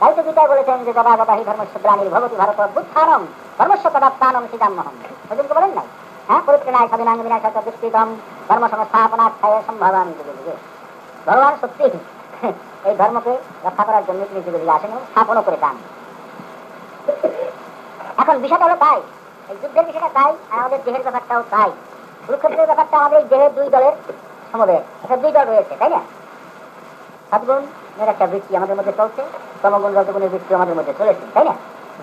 তাই তো গীতায় বলেছেন যে যদা যদা হি ধর্মস্য গ্লানির ভবতি ভারত অভ্যুত্থানম ধর্মস্য তদাত্মানম শ্রীরামহম। অর্জুনকে বলেন নাই, হ্যাঁ, পরিত্রাণায় সাবিনাং বিনাশায় দুষ্কৃতম ধর্ম সংস্থাপনার্থায় সম্ভাবামি যুগে যুগে। ভগবান সত্যি এই ধর্মকে রক্ষা করার জন্য তিনি যুগে যুগে আসেন এবং স্থাপনও করে যান। এখন বিষয়টা হলো তাই, এই যুদ্ধের বিষয়টা তাই, আমাদের দেহের ব্যাপারটাও তাই। কুরুক্ষেত্রের ব্যাপারটা আমাদের এই দেহের 2 দলের সমবেত, অর্থাৎ 2 দল রয়েছে, তাই না? সদ্গুণের একটা বৃত্তি আমাদের মধ্যে চলছে, তমগুণ রজগুণের বৃত্তি আমাদের মধ্যে চলেছে, তাই না?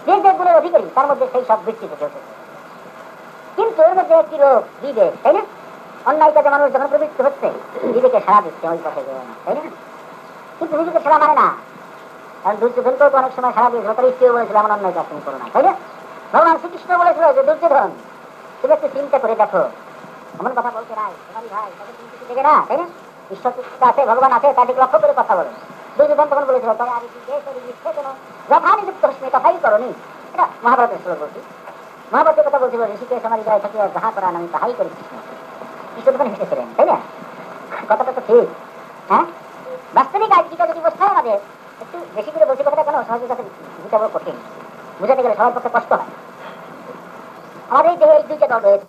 যে গুণের অধিকারী তার মধ্যে সেই সব বৃত্তি চলছে, কিন্তু এর মধ্যে একটি লোক বিবেক, তাই না? অন্যায় কাজে মানুষ যখন প্রবৃত্তি হচ্ছে বিবেকে সারা দিচ্ছে ওই পথে, তাই না? কিন্তু নিজেকে সারা মানে না, কারণ দুর্যোধনকেও তো অনেক সময় সারা দিয়েছিল, তার স্ত্রীও বলেছিল এমন অন্যায় কাজ তুমি করো না, তাই না? ভগবান শ্রীকৃষ্ণ বলেছিল যে দুর্যোধন তুমি একটু চিন্তা করে দেখো, এমন কথা বলতে নাই তোমারই ভাই, তাকে তুমি কিছু দেখে না, তাই না? ঈশ্বর আছে, ভগবান আছে, তাকে লক্ষ্য করে কথা বলে। দুর্যোধন তখন বলেছিল তবে আমি কি কেন যথানি যুক্ত হসমি কথাই করনি। এটা মহাভারতের শ্লোক বলছি, মহাভারতের কথা বলছিল, ঋষিকেশ আমার হৃদয় থেকে যাহা করান আমি তাহাই করি। ঈশ্বর তখন হেসেছিলেন, তাই না? কথাটা তো ঠিক, হ্যাঁ। বাস্তবিক আজ গীতা যদি বসতে হয় আমাদের একটু বেশি করে বলছি, কথাটা কেন সহজের কাছে গীতা বড় কঠিন, বুঝাতে গেলে সবার পক্ষে কষ্ট হয়। আমাদের এই দেহে এই 2টা দল রয়েছে,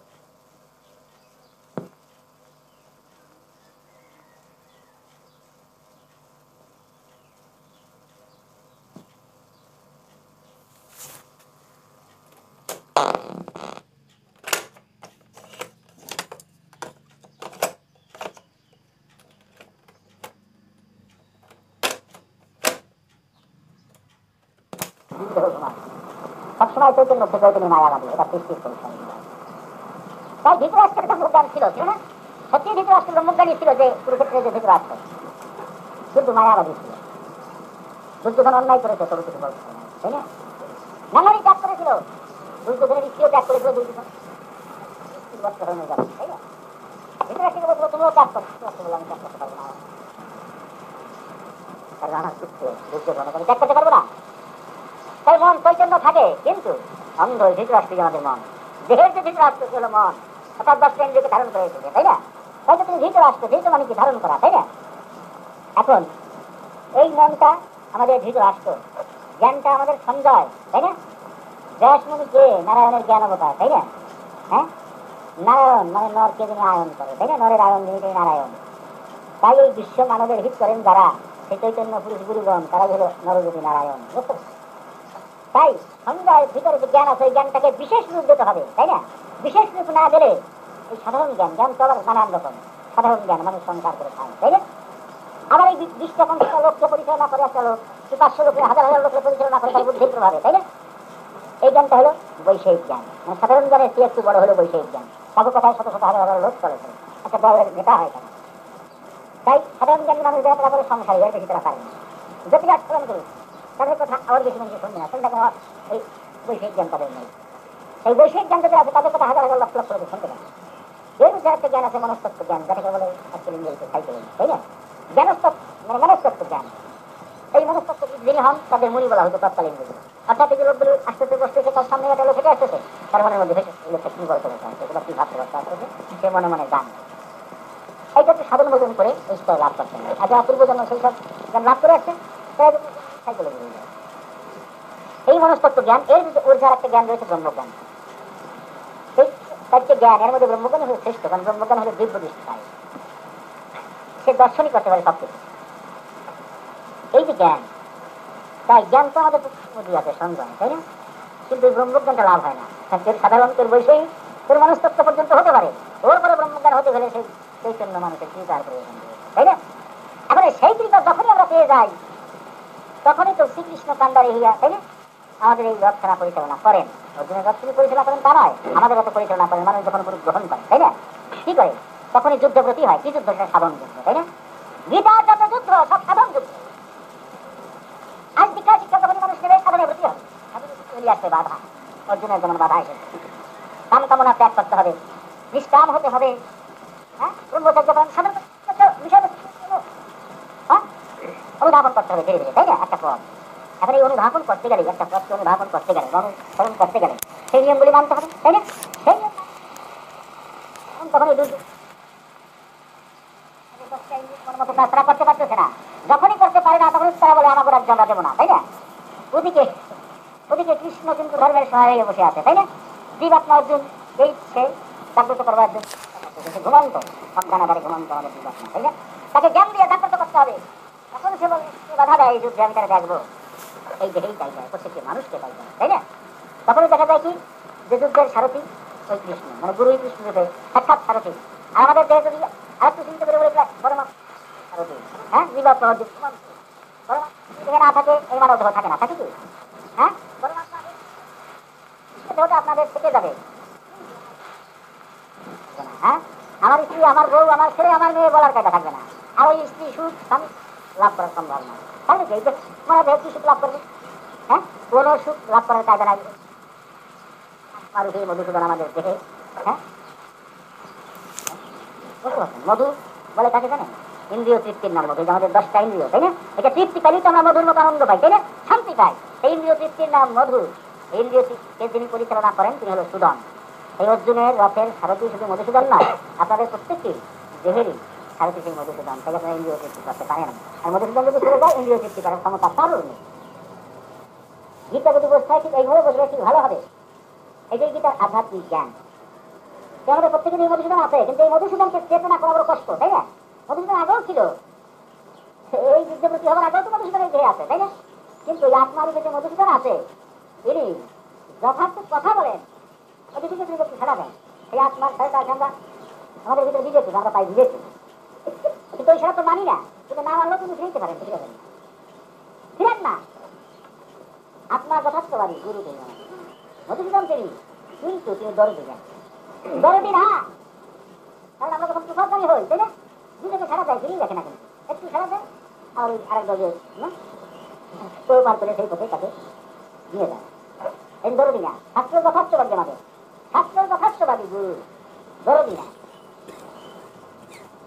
সবসময় চৈতন্য চৈতন্য মায়াবাদী, এটা সৃষ্টির পরিশ্রম। তাই ধৃতরাষ্ট্রের একটা ব্রহ্মজ্ঞান ছিল না? সত্যি ধৃতরাষ্ট্র ব্রহ্মজ্ঞানী ছিল যে কুরুক্ষেত্রে যে ধৃতরাষ্ট্র, কিন্তু মায়াবাদী ছিল। দুর্যোধন অন্যায় করেছে তবে কিছু বলছে, তাই না? নানারই ত্যাগ করেছিল, দুর্যোধনের স্ত্রীও ত্যাগ করেছিল, দুর্যোধন হয়ে যাবে, তাই না? ধৃতরাষ্ট্রকে বলছিল তুমিও ত্যাগ করো, আমি ত্যাগ করতে পারবো না, দুর্যোধন ত্যাগ করতে পারবো না। তাই মন চৈতন্য থাকে, কিন্তু অন্ধ ধৃতরাষ্ট্রই আমাদের মন, দেহের যে ধৃতরাষ্ট্র ছিল মন, অর্থাৎ 10টা ইন্দ্রিয়কে ধারণ করে এসেছে, তাই না? তাই তো তুমি ধৃতরাষ্ট্র, ধৃত মানে কি ধারণ করা, তাই না? এখন এই মনটা আমাদের ধৃতরাষ্ট্র, জ্ঞানটা আমাদের সঞ্জয়, তাই না? জয়াসমণি কে? নারায়ণের জ্ঞান অবতার, তাই না? হ্যাঁ, নারায়ণ মানে নরকে যিনি আয়ন করে, তাই না? নরের আয়ন যিনি নারায়ণ। তাই এই বিশ্ব মানবের হিত করেন যারা, সেই চৈতন্য পুরুষ গুরুগণ, তারা হল নরযোগী নারায়ণ। তাই সঞ্জয়ের ভিতরে যে জ্ঞান আছে, এই জ্ঞানটাকে বিশেষ রূপ দিতে হবে, তাই না? বিশেষ রূপ না দিলে এই সাধারণ জ্ঞান, জ্ঞান চলার নানান রকম সাধারণ জ্ঞান মানুষ সংসার করে খায়, তাই না? আবার এই 20-50 লোককে পরিচালনা করে একটা লোক, 500 লোকের 1000 লোকের পরিচালনা করে তার বুদ্ধির প্রভাবে, তাই না? এই জ্ঞানটা হলো বৈষয়িক জ্ঞান, মানে সাধারণ জ্ঞানের চেয়ে একটু বড় হলো বৈষয়িক জ্ঞান। তাকে কথায় শত শত হাজার হাজার লোক চলে একটা দলের নেতা হয় কেন? তাই সাধারণ জ্ঞানী মানুষ যারা তারা বলে সংসারী, এর বেশি তারা পারে না। জটিল আচরণ করুন, তাদের কথা আবার বেশি মানুষ শুনবে না, শুনতে এই বৈষয়িক জ্ঞান তাদের নেই। এই বৈষয়িক জ্ঞান যাদের আছে তাদের কথা হাজার হাজার লক্ষ লক্ষ লোক শুনতে পারে। এর মধ্যে একটা জ্ঞান আছে মনস্তত্ত্ব জ্ঞান, যাকে বলে তাই না? জ্ঞানস্তত্ত্ব মানে মনস্তত্ত্ব জ্ঞান। এই মনস্তত্ত্ব যিনি হন তাদের মুনি বলা হতো তৎকালীন যুগে। অর্থাৎ এই লোকগুলো আসতেছে বসতেছে, তার সামনে একটা লোক হেঁটে আসতেছে, তার মনের মধ্যে লোকটা কি বলতে পারছে, এগুলো কি ভাবতে পারছে আসতেছে, সে মনে মনে গান। এইটা একটু সাধন ভোজন করে এই স্তর লাভ করছেন। আর যারা পূর্বজন্ম সেই সব জ্ঞান লাভ করে আসছে তারা সাইকোলজি হয়ে যায়। এই মনস্তত্ত্ব জ্ঞান, এর ঊর্ধ্বে একটা জ্ঞান রয়েছে ব্রহ্মজ্ঞান। সেই চারটে জ্ঞান, এর মধ্যে ব্রহ্মজ্ঞান হলো শ্রেষ্ঠ, কারণ ব্রহ্মজ্ঞান হলো দিব্য দৃষ্টি, সে দর্শনই করতে পারে সবকিছু। এই যে জ্ঞান, তাই জ্ঞান তো আমাদের মধ্যে আছে সংযম, তাই না? কিন্তু ব্রহ্মজ্ঞানটা লাভ হয় না। সাধারণ তোর বৈষয়িক তোর মানুষতত্ত্ব পর্যন্ত হতে পারে, ওর পরে ব্রহ্মজ্ঞান হতে গেলে সেই চৈতন্য মানুষের কৃপার প্রয়োজন, তাই না? এখন সেই কৃপা যখনই আমরা পেয়ে যাই তখনই তো শ্রীকৃষ্ণ কান্ডারে হইয়া, তাই না, আমাদের এই রথখানা পরিচালনা করেন। অর্জুনের রথ তিনি পরিচালনা করেন তা নয়, আমাদের রথ পরিচালনা করেন। মানুষ যখন গুরু গ্রহণ করে, তাই না, কি করে? তখনই যুদ্ধব্রতী হয়। কি যুদ্ধ? সেটা সাধন যুদ্ধ, তাই না? গীতার যত যুদ্ধ সব সাধন যুদ্ধ। আজ দীক্ষা শিক্ষা যখনই মানুষ নেবে সাধনে ব্রতী হবে। সাধনে চলে আসবে বাধা, অর্জুনের যেমন বাধা এসেছে। কাম কামনা ত্যাগ করতে হবে, নিষ্কাম হতে হবে, হ্যাঁ, ব্রহ্মচর্য পালন, সাধন বিষয়বস্তু অনুধাবন করতে হবে ধীরে ধীরে, তাই না? একটা পথ। এখন এই অনুধাবন করতে গেলে, একটা পথকে অনুধাবন করতে গেলে, অনুসরণ করতে গেলে সেই নিয়মগুলি মানতে হবে, তাই না? সেই নিয়ম তখন এই তারা করতে পারতেছে না। যখনই করতে পারে না তখন তারা বলে আমাকে রাজ্য আমরা দেবো না, তাই না? ওদিকে ওদিকে কৃষ্ণ কিন্তু ধর্মের সহায় হয়ে বসে আছে, তাই না? জীবাত্মা অর্জুন এই সে জাগ্রত করবার জন্য ঘুমন্ত সন্তানাধারে ঘুমন্ত আমাদের জীবাত্মা, তাই না? তাকে জ্ঞান দিয়ে জাগ্রত করতে হবে। তখন সে বাধা দেয়, এই যুদ্ধে আমি তারা দেখবো, এই দেহেই তাই যায়, প্রত্যেকটি মানুষকে তাই যায়, তাই না? তখনই দেখা যায় কি যে যুদ্ধের সারথি ওই কৃষ্ণ, মানে গুরুই কৃষ্ণ রূপে সাক্ষাৎ সারথি। আর আমাদের দেহে যদি আরেকটু চিন্তা করে বলে বড় সারথি, হ্যাঁ, জীবাত্মা অর্জুন দেহে না থাকে, এই মানব দেহ থাকে না, থাকে কি? হ্যাঁ, দেহটা আপনাদের থেকে যাবে। হ্যাঁ, আমার স্ত্রী, আমার বউ, আমার ছেলে, আমার মেয়ে বলার কায়দা থাকবে না। আর ওই স্ত্রী সুখ স্বামী লাভ করার সম্ভব নয়, তাই নাকি? এই যে তোমার দেহ কি সুখ লাভ করবে? হ্যাঁ, কোন সুখ লাভ করার কায়দা নাই। মধুসূদন আমাদের দেহে, হ্যাঁ, মধু বলে তাকে জানেন? ইন্দ্রিয় তৃপ্তির নাম মধু। আমাদের 10টা ইন্দ্রিয়, তাই না? এটা তৃপ্তি পাইলেই তো আমরা মধুর মতো আনন্দ পাই, তাই না? শান্তি পাই। এই ইন্দ্রিয় তৃপ্তির নাম মধু। এই ইন্দ্রিয় তৃপ্তিকে যিনি পরিচালনা করেন তিনি হলো সুদন। এই অর্জুনের রথের সারথি শুধু মধুসূদন নয়, আপনাদের প্রত্যেকটি দেহেরই সারথি সেই মধুসূদন। তাই আপনারা ইন্দ্রিয় তৃপ্তি করতে পারেন। আর মধুসূদন যদি চলে যায়, ইন্দ্রিয় তৃপ্তি করার ক্ষমতা কারোর নেই। গীতা যদি বসতে হয় ঠিক এইভাবে বসলে ঠিক ভালো হবে। এটাই গীতার আধ্যাত্মিক জ্ঞান। আমাদের প্রত্যেকের এই মধুসূদন আছে, কিন্তু এই মধুসূদনকে চেতনা করা বড় কষ্ট, তাই না? মধুসূদন আগেও ছিল, এই যুদ্ধপ্রতি হবার আগেও তো মধুসূদনের দেহে আছে, তাই না? কিন্তু এই আত্মার যে মধুসূদন আছে, তিনি যথার্থ কথা বলেন, অধিকৃত তিনি ব্যক্তি ছাড়া দেন। এই আত্মার ছাড়াটা আছে আমরা আমাদের ভিতরে বিজেপি, আমরা পাই বিজেপি, কিন্তু ওই সারা তো মানি না। কিন্তু না মানলেও তিনি ফিরতে পারেন, ফিরে ফিরেন না। আত্মার যথার্থবাদী গুরু তিনি, মধুসূদন তিনি, কিন্তু তিনি দরদি দেন, দরদি না। কারণ আমরা যখন তুফানি হই, তাই না, নিজেকে সারা যায়, ফিরেই দেখে না, কিন্তু একটু সারা দেয় আর ওই আরেক দরজে পার করে সেই পথে তাকে দিয়ে দেয়। এই দরদি না। শাস্ত্র যথার্থবাদী, আমাদের শাস্ত্র যথার্থবাদী গুরু, দরদি না।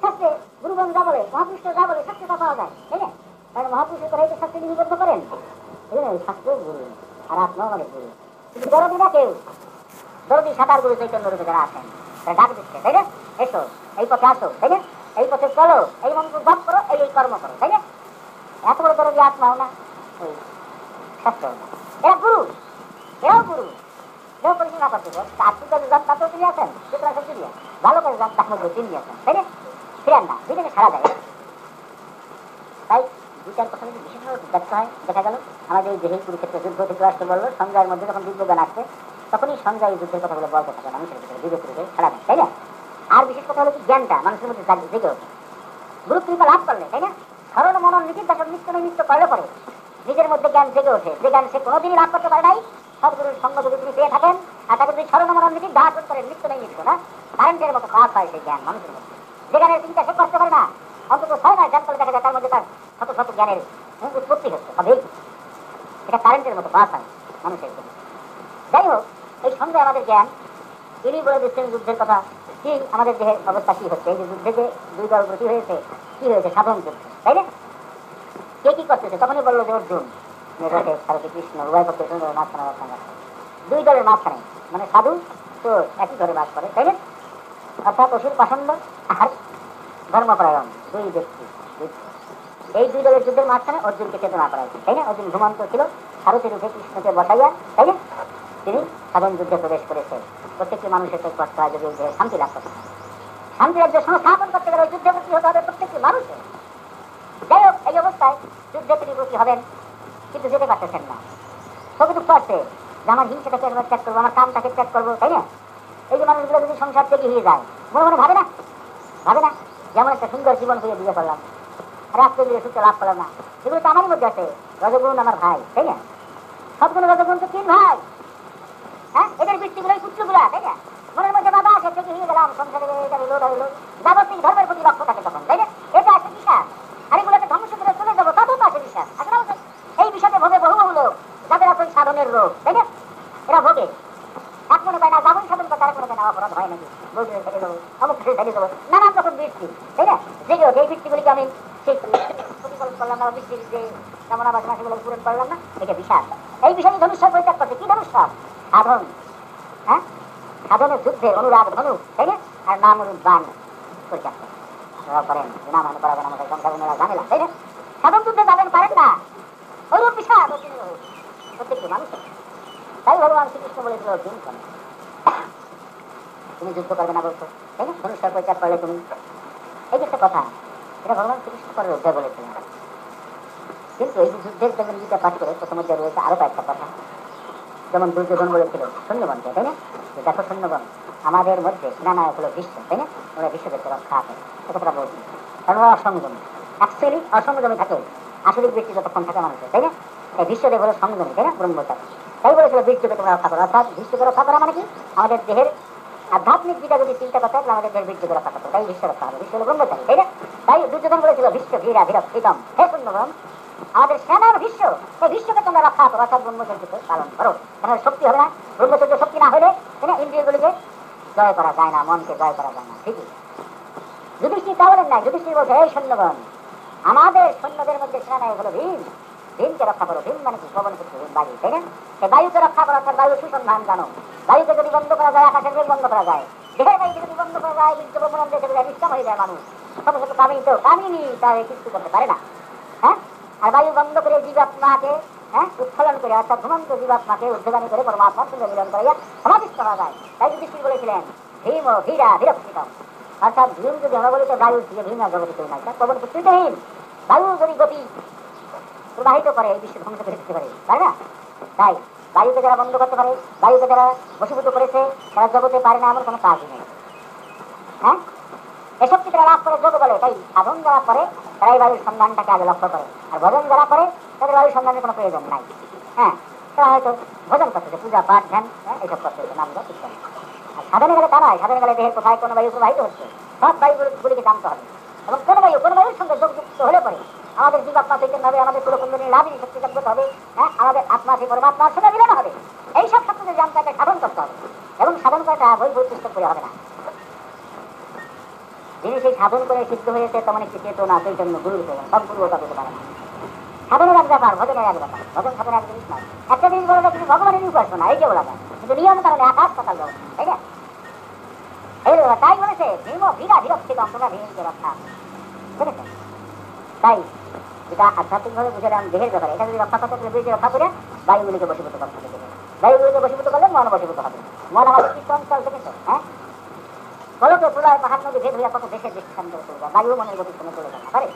শাস্ত্রে গুরুগণ যা বলে, মহাপুরুষ যা বলে, শাস্ত্রে তা পাওয়া যায়, তাই না? কারণ মহাপুরুষের কথা এই শাস্ত্রে লিপিবদ্ধ করেন, এই জন্য শাস্ত্র গুরু আর আত্মাও আমাদের গুরু। কিন্তু দরদি না কেউ। দরদি সাঁতার গুরু চৈতন্য রূপে যারা আছেন, তারা ডাক দিচ্ছে, তাই না? এসো, এই পথে আসো, তাই না? এই পথে চলো, এই মন্ত্র জপ করো, এই এই কর্ম করো, তাই না? এত বড় দরদি আত্মাও না, ওই শাস্ত্রও না। এরা গুরু, এরাও গুরু। কেউ পরিচালনা করতে আত্মিক যান তাতেও তিনি আছেন, সুতরাং সব তিনি ভালো করে যান তার মধ্যে তিনি আছেন, তাই না? ফিরেন না, দুইটাকে সারা যায়। তাই দুইটার কথা যদি বিশেষভাবে দেখতে হয়, দেখা গেল আমাদের এই দেহের কুরুক্ষেত্রে যুদ্ধ থেকে আসতে বললো, সঞ্জয়ের মধ্যে যখন দিব্যজ্ঞান আসছে তখনই সঞ্জয় যুদ্ধের কথাগুলো বলতে থাকে মানুষের ভিতরে, বিবেক রূপে সারা দেয়, তাই না? আর বিশেষ কথা হলো কি, জ্ঞানটা মানুষের মধ্যে জেগে ওঠে গুরু কৃপা লাভ করলে, তাই না? স্মরণ মনন নীতির দাসন নিত্য নৈমিত্য করলে পরে নিজের মধ্যে জ্ঞান জেগে ওঠে, যে জ্ঞান সে কোনোদিনই লাভ করতে পারে নাই। সদ্গুরুর সঙ্গ যদি তিনি পেয়ে থাকেন আর তাকে যদি স্মরণ মনন নীতির ধারণ করেন, নিত্য নৈমিত্য না, কারেন্টের মতো পাস হয় সেই জ্ঞান মানুষের মধ্যে। যে জ্ঞানের চিন্তা সে করতে পারে না, অন্তত 6 মাস জ্ঞান করলে দেখা যায় তার মধ্যে তার শত শত জ্ঞানের উৎপত্তি হচ্ছে, সবই এটা কারেন্টের মতো পাস হয় মানুষের জন্য। যাই হোক, এই সঙ্গে আমাদের জ্ঞান তিনি বলে দিচ্ছেন যুদ্ধের কথা, কি আমাদের দেহের অবস্থা কি হচ্ছে। এই যে যুদ্ধে যে দুই দল ব্রতী হয়েছে, কি হয়েছে? সাধন যুদ্ধ, তাই না? কে কি করতেছে? তখনই বললো যে অর্জুন রথে সারথি কৃষ্ণ উভয় পক্ষে মাঝখানে দুই দলের মাঝখানে, মানে সাধু তো একই ঘরে বাস করে, তাই না? অর্থাৎ অসুর পাষণ্ড আর ধর্মপরায়ণ দুই ব্যক্তি, এই দুই দলের যুদ্ধের মাঝখানে অর্জুনকে চেতনা করাইছে, তাই না? অর্জুন ঘুমন্ত ছিল, সারথির উঠে কৃষ্ণকে বসাইয়া, তাই না, তিনি সাধন যুদ্ধে প্রবেশ করেছে। প্রত্যেকটি মানুষের কষ্ট হয় যদি শান্তি লাভ করতে হয়, শান্তি রাজ্য সংস্থাপন করতে গেলে যুদ্ধে প্রতি হতে হবে প্রত্যেকটি মানুষের। যাই হোক, এই অবস্থায় যুদ্ধে তিনি প্রতি হবেন, কিন্তু যেতে পারতেছেন না। খুবই দুঃখ আছে যে আমার হিংসাটাকে একবার ত্যাগ করবো, আমার কামটাকে ত্যাগ করবো, তাই না? এই যে মানুষগুলো যদি সংসার থেকে হয়ে যায়, মনে মনে ভাবে না, ভাবে না যেমন একটা সুন্দর জীবন হয়ে বিয়ে করলাম, রাত্রে দিয়ে সুখ লাভ করলাম না, এগুলো তো আমারই মধ্যে আছে। রজগুণ আমার ভাই, তাই না? সবগুলো রজগুণ তো তিন ভাই, হ্যাঁ, এদের বৃত্তিগুলোই পুত্রগুলা, তাই না? মনের মধ্যে বাবা সে থেকে হয়ে গেলাম, সংসারে এটা হইলো ওটা হইলো, জাগতিক ধর্মের প্রতি লক্ষ্য থাকে তখন, তাই না? এটা আছে বিশ্বাস, আর এগুলোকে ধ্বংস করে চলে যাবো, তাতেও তো আছে বিশ্বাস। আসলে এই বিষয়টা ভোগে বহু হলো যাদের আছে সাধনের রোগ, তাই না? এরা ভোগে এক মনে পায় না, যাবন সাধন করে তারা কোনো না অপরাধ হয় নাকি, বলতে ছেড়ে দেবো, অমুক ছেড়ে ছেড়ে দেবো, নানান রকম বৃত্তি, তাই না? জেগে ওঠে এই বৃত্তিগুলিকে আমি সেই প্রতিফলন করলাম না, বৃত্তির যে কামনা বাসনা সেগুলো পূরণ করলাম না, এটা বিষাদ। এই বিষয়ে ধনুষ্যর পরিত্যাগ করছে। কি ধনুষ্যর? সাধন, হ্যাঁ, সাধনের যুদ্ধের অনুরাগ ধনু, তাই না? আর নাম বান পরিত্যাগ করেন, না মানে করা যান আমাদের সংসার অনুরাগ ঝামেলা, তাই না? সাধন যুদ্ধে যাবেন পারেন না, ওইরূপ বিষাদ প্রত্যেকটি মানুষের। তাই ভগবান শ্রীকৃষ্ণ বলেছিল অর্জুন তুমি যুদ্ধ করবে না বলছো, তাই না? ধনুষ্যর পরিত্যাগ করলে তুমি, এই যে একটা কথা, এটা ভগবান শ্রীকৃষ্ণ পরের অধ্যায় বলেছিলেন। কিন্তু এই যে যুদ্ধের জন্য গীতা পাঠ করে প্রথম অধ্যায় রয়েছে আরো কয়েকটা কথা, যেমন দুর্যোধন বলেছিল সৈন্যগণকে, তাই না? যে দেখো সৈন্যগণ, আমাদের মধ্যে সেনানায়ক হলো বিশ্ব, তাই না? ওরা বিশ্বদেরকে রক্ষা করে, এ কথাটা বলছি। কারণ ওরা অসংযমী, অ্যাকচুয়ালি অসংযমী থাকে আসরিক ব্যক্তি যতক্ষণ থাকে মানুষের, তাই না? এই বিশ্বদেব হলো সংযমী, তাই না? ব্রহ্মচারী। তাই বলেছিল বীর্যকে তোমরা রক্ষা করো, অর্থাৎ বিশ্বকে রক্ষা করা মানে কি? আমাদের দেহের আধ্যাত্মিক দিকটা যদি চিন্তা করতে হয় আমাদের দেহের বীর্যকে রক্ষা করতে, তাই বিশ্ব রক্ষা হবে, বিশ্ব হলো ব্রহ্মচারী, তাই না? তাই দুর্যোধন বলেছিল বিশ্ব ধীরা ধীর প্রীতম, হে সৈন্যগণ, আমাদের সেনার বিশ্ব, এই বিশ্বকে তোমরা রক্ষা করো, অর্থাৎ ব্রহ্মচর্যকে পালন করো। কেন শক্তি হবে না, ব্রহ্মচর্য শক্তি না হলে ইন্দ্রিয়গুলিকে জয় করা যায় না, মনকে জয় করা যায় না, ঠিকই। যুধিষ্ঠির তা বলেন না, যুধিষ্ঠির বলছে এই সৈন্যগণ, আমাদের সৈন্যদের মধ্যে সেনানায়ক হলো ভীম, ভীমকে রক্ষা করো। ভীম মানে কি? পবন পুত্র ভীম, বায়ু, তাই না? এই বায়ুকে রক্ষা করো, অর্থাৎ বায়ুর সুসন্ধান জানো। বায়ুকে যদি বন্ধ করা যায়, আকাশের বেগ বন্ধ করা যায়, দেহের বায়ুকে যদি বন্ধ করা যায়, বীর্য ব্রহ্মণ দেশে নিষ্কাম হয়ে যায় মানুষ। সমস্ত কামিনী তার কিছু করতে পারে না, হ্যাঁ? আর বায়ু বন্ধ করে জীবাত্মাকে, হ্যাঁ, উৎফলন করে, অর্থাৎ ঘুমন্ত জীবাত্মাকে উদ্ধারী করে পরমাত্মার সঙ্গে মিলন করাইয়া সমাধিস্থ করা যায়। তাই যুধিষ্ঠির বলেছিলেন ভীম ও ধীরা ধীরক্ষিতম, অর্থাৎ ভীম যদি আমরা বলি তো বায়ু দিয়ে ভীম আর জগতে কেউ নাই, তার পবন পুত্রিতহীন বায়ু যদি গতি প্রবাহিত করে এই বিশ্ব ধ্বংস করে দিতে পারে, তাই না? তাই বায়ুকে যারা বন্ধ করতে পারে, বায়ুকে যারা বশীভূত করেছে, তারা জগতে পারে না এমন কোনো কাজই নেই, হ্যাঁ? এসব কি তারা লাভ করে যোগ বলে। তাই সাধন যারা করে তারা এই বায়ুর সন্ধানটাকে আগে লক্ষ্য করে, আর ভজন যারা করে তাদের বায়ুর সন্ধানের কোনো প্রয়োজন নাই, হ্যাঁ? তারা হয়তো ভজন করতেছে, পূজা পাঠ ধ্যান, হ্যাঁ, এইসব করতেছে, নাম যা ঠিক। আর সাধনে গেলে তা নয়, সাধনে গেলে দেহের কোথায় কোনো বায়ু প্রবাহিত হচ্ছে সব বায়ুগুলিকে জানতে হবে, এবং কোন বায়ুর সঙ্গে যোগযুক্ত হলে পরে আমাদের জীবাত্মা চৈতন্য হবে, আমাদের পুরকুণ্ডলী লাভিনী শক্তি জাগ্রত হবে, হ্যাঁ, আমাদের আত্মা সেই পরমাত্মার সঙ্গে মিলন হবে। এইসব সত্যকে জানতে হবে, সাধন করতে হবে, এবং সাধন করাটা বই বই পুস্তক করে হবে না। যিনি সেই সাধন করে সিদ্ধ হয়েছে তেমন একটি চেতনা চৈতন্য গুরুর প্রয়োজন, সব গুরু ওটা পেতে পারে না। সাধনের এক ব্যাপার, ভজনের এক ব্যাপার, ভজন সাধনের এক জিনিস নয়। একটা জিনিস বলা যায় কিন্তু ভগবানের উপাসনা, এই যে বলা যায়, কিন্তু নিয়ম কারণে আকাশ পাতাল জগৎ, তাই না? এই তাই বলেছে ভীম ধীরা ধীরক্ষিত, তোমরা ভীমকে রক্ষা, বুঝেছেন? তাই যেটা আধ্যাত্মিক ভাবে বুঝলাম দেহের ব্যাপারে, এটা যদি রক্ষা করতে তাহলে বীর্য রক্ষা করে বায়ুগুলিকে বশীভূত করতে হবে। বায়ুগুলিকে বশীভূত করলে মন বশীভূত হবে। মন আমাদের কি চঞ্চল, দেখেছো? হ্যাঁ, বলতো প্রলয় পাহাড় নদী ভেদ হইয়া কত দেশের দৃষ্টান করে চলে যায়, বায়ু মনের গতির সঙ্গে চলে যায়, পারে,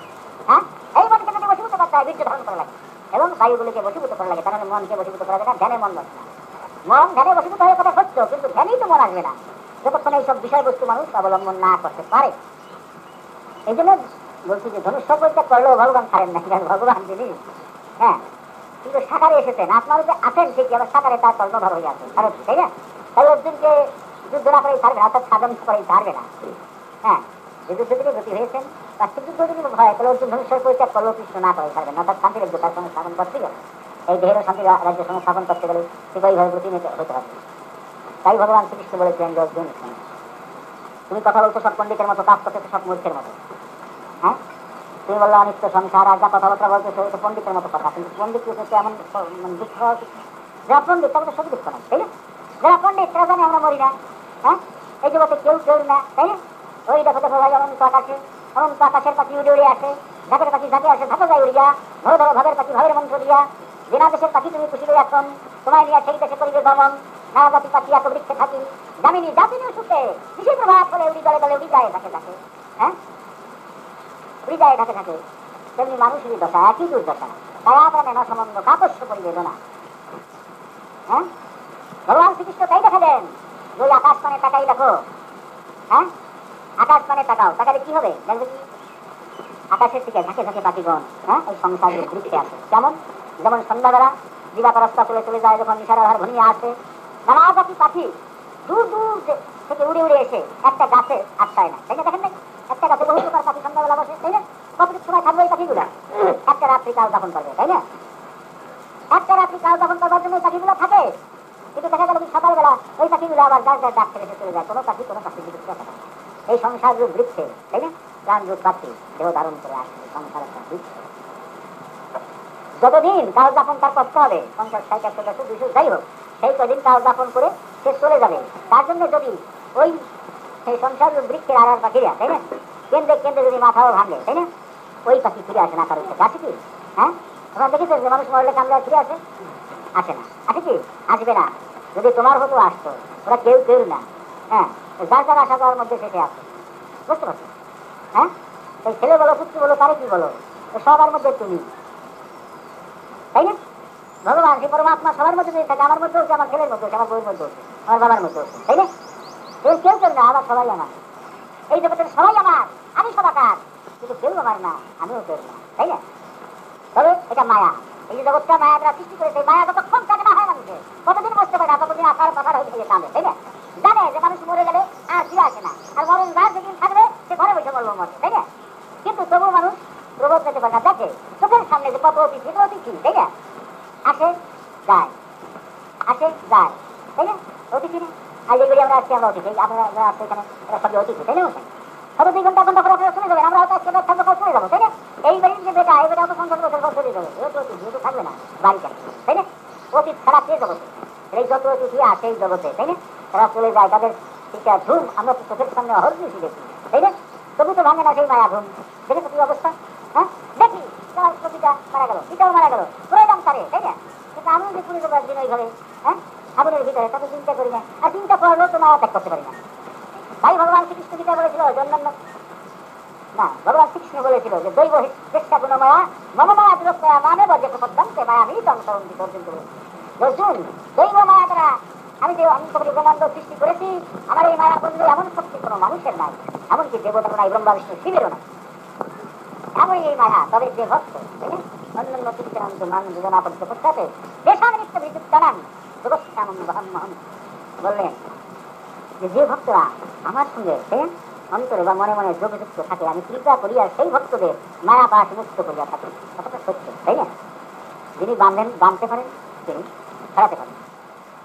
হ্যাঁ? এই মনকে যদি বশীভূত করতে হয় বীর্য ধারণ করা লাগে, এবং বায়ুগুলিকে বশীভূত করা লাগে, তাহলে মনকে বশীভূত করা যায় না, ধ্যানে মন বসে না। মন ধ্যানে বশীভূত হয়ে কথা সত্য, কিন্তু ধ্যানেই তো মন আসবে না যতক্ষণ এইসব বিষয়বস্তু মানুষ অবলম্বন না করতে পারে। এই জন্য বলছি যে ধনুষ্য পরিত্যাগ করলেও ভগবান ছাড়েন না, কারণ ভগবান যিনি, হ্যাঁ, কিন্তু সাকারে এসেছেন, আত্মারূপে আছেন ঠিকই, আবার সাকারে তার কর্মভাব হয়ে আছেন, তাই না? তাই অর্জুনকে যুদ্ধ না করেই ছাড়বে না, অর্থাৎ সাধন করেই ছাড়বে না, হ্যাঁ। যে যুদ্ধ থেকে গতি হয়েছেন তার যুদ্ধ যদি হয় তাহলে অর্জুন ধনুষ্যের পরিত্যাগ করলেও কৃষ্ণ না করে ছাড়বেন, অর্থাৎ শান্তি রাজ্য তার সঙ্গে স্থাপন করতে গেলে, এই দেহেরও শান্তি রাজ্যের সঙ্গে স্থাপন করতে গেলে সেভাবে প্রতিনিধিত হতে হবে। তাই ভগবান শ্রীকৃষ্ণ বলেছিলেন যে অর্জুন, তুমি কথা বলছো সব পণ্ডিতের মতো, কাজ করতেছো সব মূর্খের মতো, হ্যাঁ? তুমি বললো অনিত্য সংসার, আর যা কথাবার্তা বলতেছো এটা পণ্ডিতের মতো কথা, কিন্তু পণ্ডিত এমন দুঃখ হওয়া উচিত। যারা পণ্ডিত তাদের সব দুঃখ নাই, তাই না? যারা পণ্ডিত তারা জানে আমরা মরি না, হ্যাঁ, এই জগতে কেউ কেউ না, তাই না? ওই দেখো দেখো ভাই অনন্ত আকাশে, অনন্ত আকাশের পাখি উড়ে উড়ে আসে, ঝাঁকের পাখি ঝাঁকে আসে, ঝাঁকে যায় উড়িয়া, ধরো ধরো ভাবের পাখি ভাবের মন্ত্র দিয়া, বিনা দেশের পাখি তুমি খুশি হয়ে এখন, তোমায় নিয়ে সেই দেশে করিবে ভ্রমণ, নানা জাতি পাখি এত বৃক্ষে থাকি, জামিনী জাতিনীয় সুখে, কৃষি প্রভাব বলে উড়ি দলে দলে উড়ি যায় ঝাঁকে ঝাঁকে, হ্যাঁ, উড়ি যায় ঢাকে ঢাকে। তেমনি মানুষেরই দশা, একই দুর্দশা, ছায়া প্রাণে সম্বন্ধ কাপস্য পরিবেদনা। হ্যাঁ, ভগবান শ্রীকৃষ্ণ তাই দেখা দেন, ওই আকাশ পানে তাকাই দেখো। হ্যাঁ, আকাশ পানে তাকাও, তাকালে কি হবে দেখবে কি? আকাশের দিকে ঝাঁকে ঝাঁকে পাখিগণ, হ্যাঁ, এই সংসারের বৃক্ষে আছে। কেমন? যেমন সন্ধ্যাবেলা দিবাকা রাস্তা চলে চলে যায়, যখন নিশার আধার ঘনিয়ে আসে, নানা জাতি পাখি দূর দূর থেকে উড়ে উড়ে এসে একটা গাছে আটকায় না, তাই না? দেখেন নাই একটা গাছে বহু প্রকার পাখি সন্ধ্যাবেলা বসে, তাই না? কতটুকু সময় থাকবে এই পাখিগুলা? একটা রাত্রি কাল যাপন করবে, তাই না? একটা রাত্রি কাল যাপন করবার জন্য পাখিগুলো থাকে। কিন্তু দেখা গেল কি সকালবেলা ওই পাখিগুলো আবার যার যার ডাক ছেড়ে চলে যায়, কোনো পাখি কোনো পাখির দিকে থাকে না। এই সংসার রূপ বৃক্ষে, তাই না? প্রাণ রূপ পাখি দেহ ধারণ করে আসছে সংসার একটা বৃক্ষ। যতদিন কাল যাপন তার করতে হবে, 50, 60, 100, 200, 200 যাই হোক, সেই কদিন কাল যাপন করে সে চলে যাবে। তার জন্য যদি ওই সেই সংসার রূপ বৃক্ষের আড়ার পাখিরা, তাই না, কেন্দ্রে কেন্দ্রে যদি মাথাও ভাঙে, তাই না, ওই পাখি ফিরে আসে না কারোর থেকে। আসে কি? হ্যাঁ, তোমরা দেখেছো যে মানুষ মরলে কামড়ে ফিরে আসে? আসে না। আসে কি? আসবে না। যদি তোমার হতো আসতো, ওরা কেউ কেউ না। হ্যাঁ, যার যার আসা যাওয়ার মধ্যে সেটা আছে, বুঝতে পারছো? হ্যাঁ, এই ছেলে বলো পুত্র বলো তারে কি বলো, সবার মধ্যে তুমি, তাই না? ভগবান সেই পরমাত্মা সবার মধ্যে থাকে, আমার মধ্যে হচ্ছে, আমার ছেলের মধ্যে হচ্ছে, আমার বউয়ের মধ্যে হচ্ছে, আমার বাবার মধ্যে হচ্ছে, তাই না? কেউ কেউ কেউ না, আবার সবাই আমার। এই জগতের সবাই আমার, আমি সবাকার, কিন্তু কেউ আমার না, আমিও কেউ না, তাই না? তবে এটা মায়া। এই যে জগৎটা মায়া দ্বারা সৃষ্টি করেছে, মায়া যতক্ষণ থাকে না হয় মানুষের, কতদিন বসতে পারে না, ততদিন আকার পাথার হয়ে কাঁদে, তাই না? জানে যে মানুষ মরে গেলে আর ফিরে আসে না, আর মরণ যার যেদিন থাকবে সে ঘরে বসে মরবো মরবে, তাই না? কিন্তু তবু মানুষ প্রবোধ পেতে পারে না, দেখে চোখের সামনে যে কত অতিথি, তাই না? আসে যায়, আসে যায়, তাই না? অতিথি না? আর যেগুলি আমরা আজকে আমরা অতিথি, আপনারা আসছে এখানে সবই অতিথি, তাই না? সব 2 ঘন্টা ঘন্টা করে আপনারা শুনে যাবেন, আমরা হয়তো আজকে থাকবো, কাল শুনে যাবো, তাই না? এই বাড়ির যে বেটা, এই বেটা তো 50 বছর পর চলে যাবে, এও তো অতিথি, এও তো থাকবে না বাড়িতে, তাই না? অতীত ছাড়া কে জগতে? এই যত অতিথি আসে এই জগতে, তাই না, তারা চলে যায়, তাদের শিক্ষা ধুম আমরা তো চোখের সামনে অহর্নিশি দেখি, তাই না? তবু তো ভাঙে না সেই মায়া ধুম। দেখেছো কি অবস্থা? হ্যাঁ, দেখি প্রতিটা মারা গেল, পিতাও মারা গেল, প্রয়োজন তারে, তাই না? কিন্তু আমিও যে পুরো যাবো একদিন ওইভাবে, হ্যাঁ, আগুনের ভিতরে, তাকে চিন্তা করি না, আর চিন্তা করলেও তো মায়া ত্যাগ করতে পারি না। তাই ভগবান শ্রীকৃষ্ণ গীতা বলেছিল, জন্মান্য না, ভগবান শ্রীকৃষ্ণ বলেছিল যে দৈব চেষ্টা গুণমায়া মমমায়া দুরক্ষয়া মানে বর্জ্য প্রপদ্যন্তে মায়া আমি তরুণ অর্জুন, দৈব মায়া দ্বারা আমি যে আমি সকল ব্রহ্মাণ্ড সৃষ্টি করেছি, আমার এই মায়া করলে এমন শক্তি কোনো মানুষের নাই, এমনকি দেবতার নাই, ব্রহ্মা বিষ্ণু শিবেরও নাই, এমনই এই মায়া। তবে যে ভক্ত অন্যান্য কীর্তনান্ত মান যোজনা পরিচিত পশ্চাতে দেশানিত্য বিদ্যুৎ জানান বললেন যে ভক্তরা আমার সঙ্গে অন্তরে বা মনে মনে যোগযুক্ত থাকে, আমি কৃপা করি আর সেই ভক্তদের মায়া পাশ মুক্ত করিয়া থাকি। কথাটা সত্য, তাই না? যিনি বাঁধতে পারেন তিনি ছাড়াতে পারেন,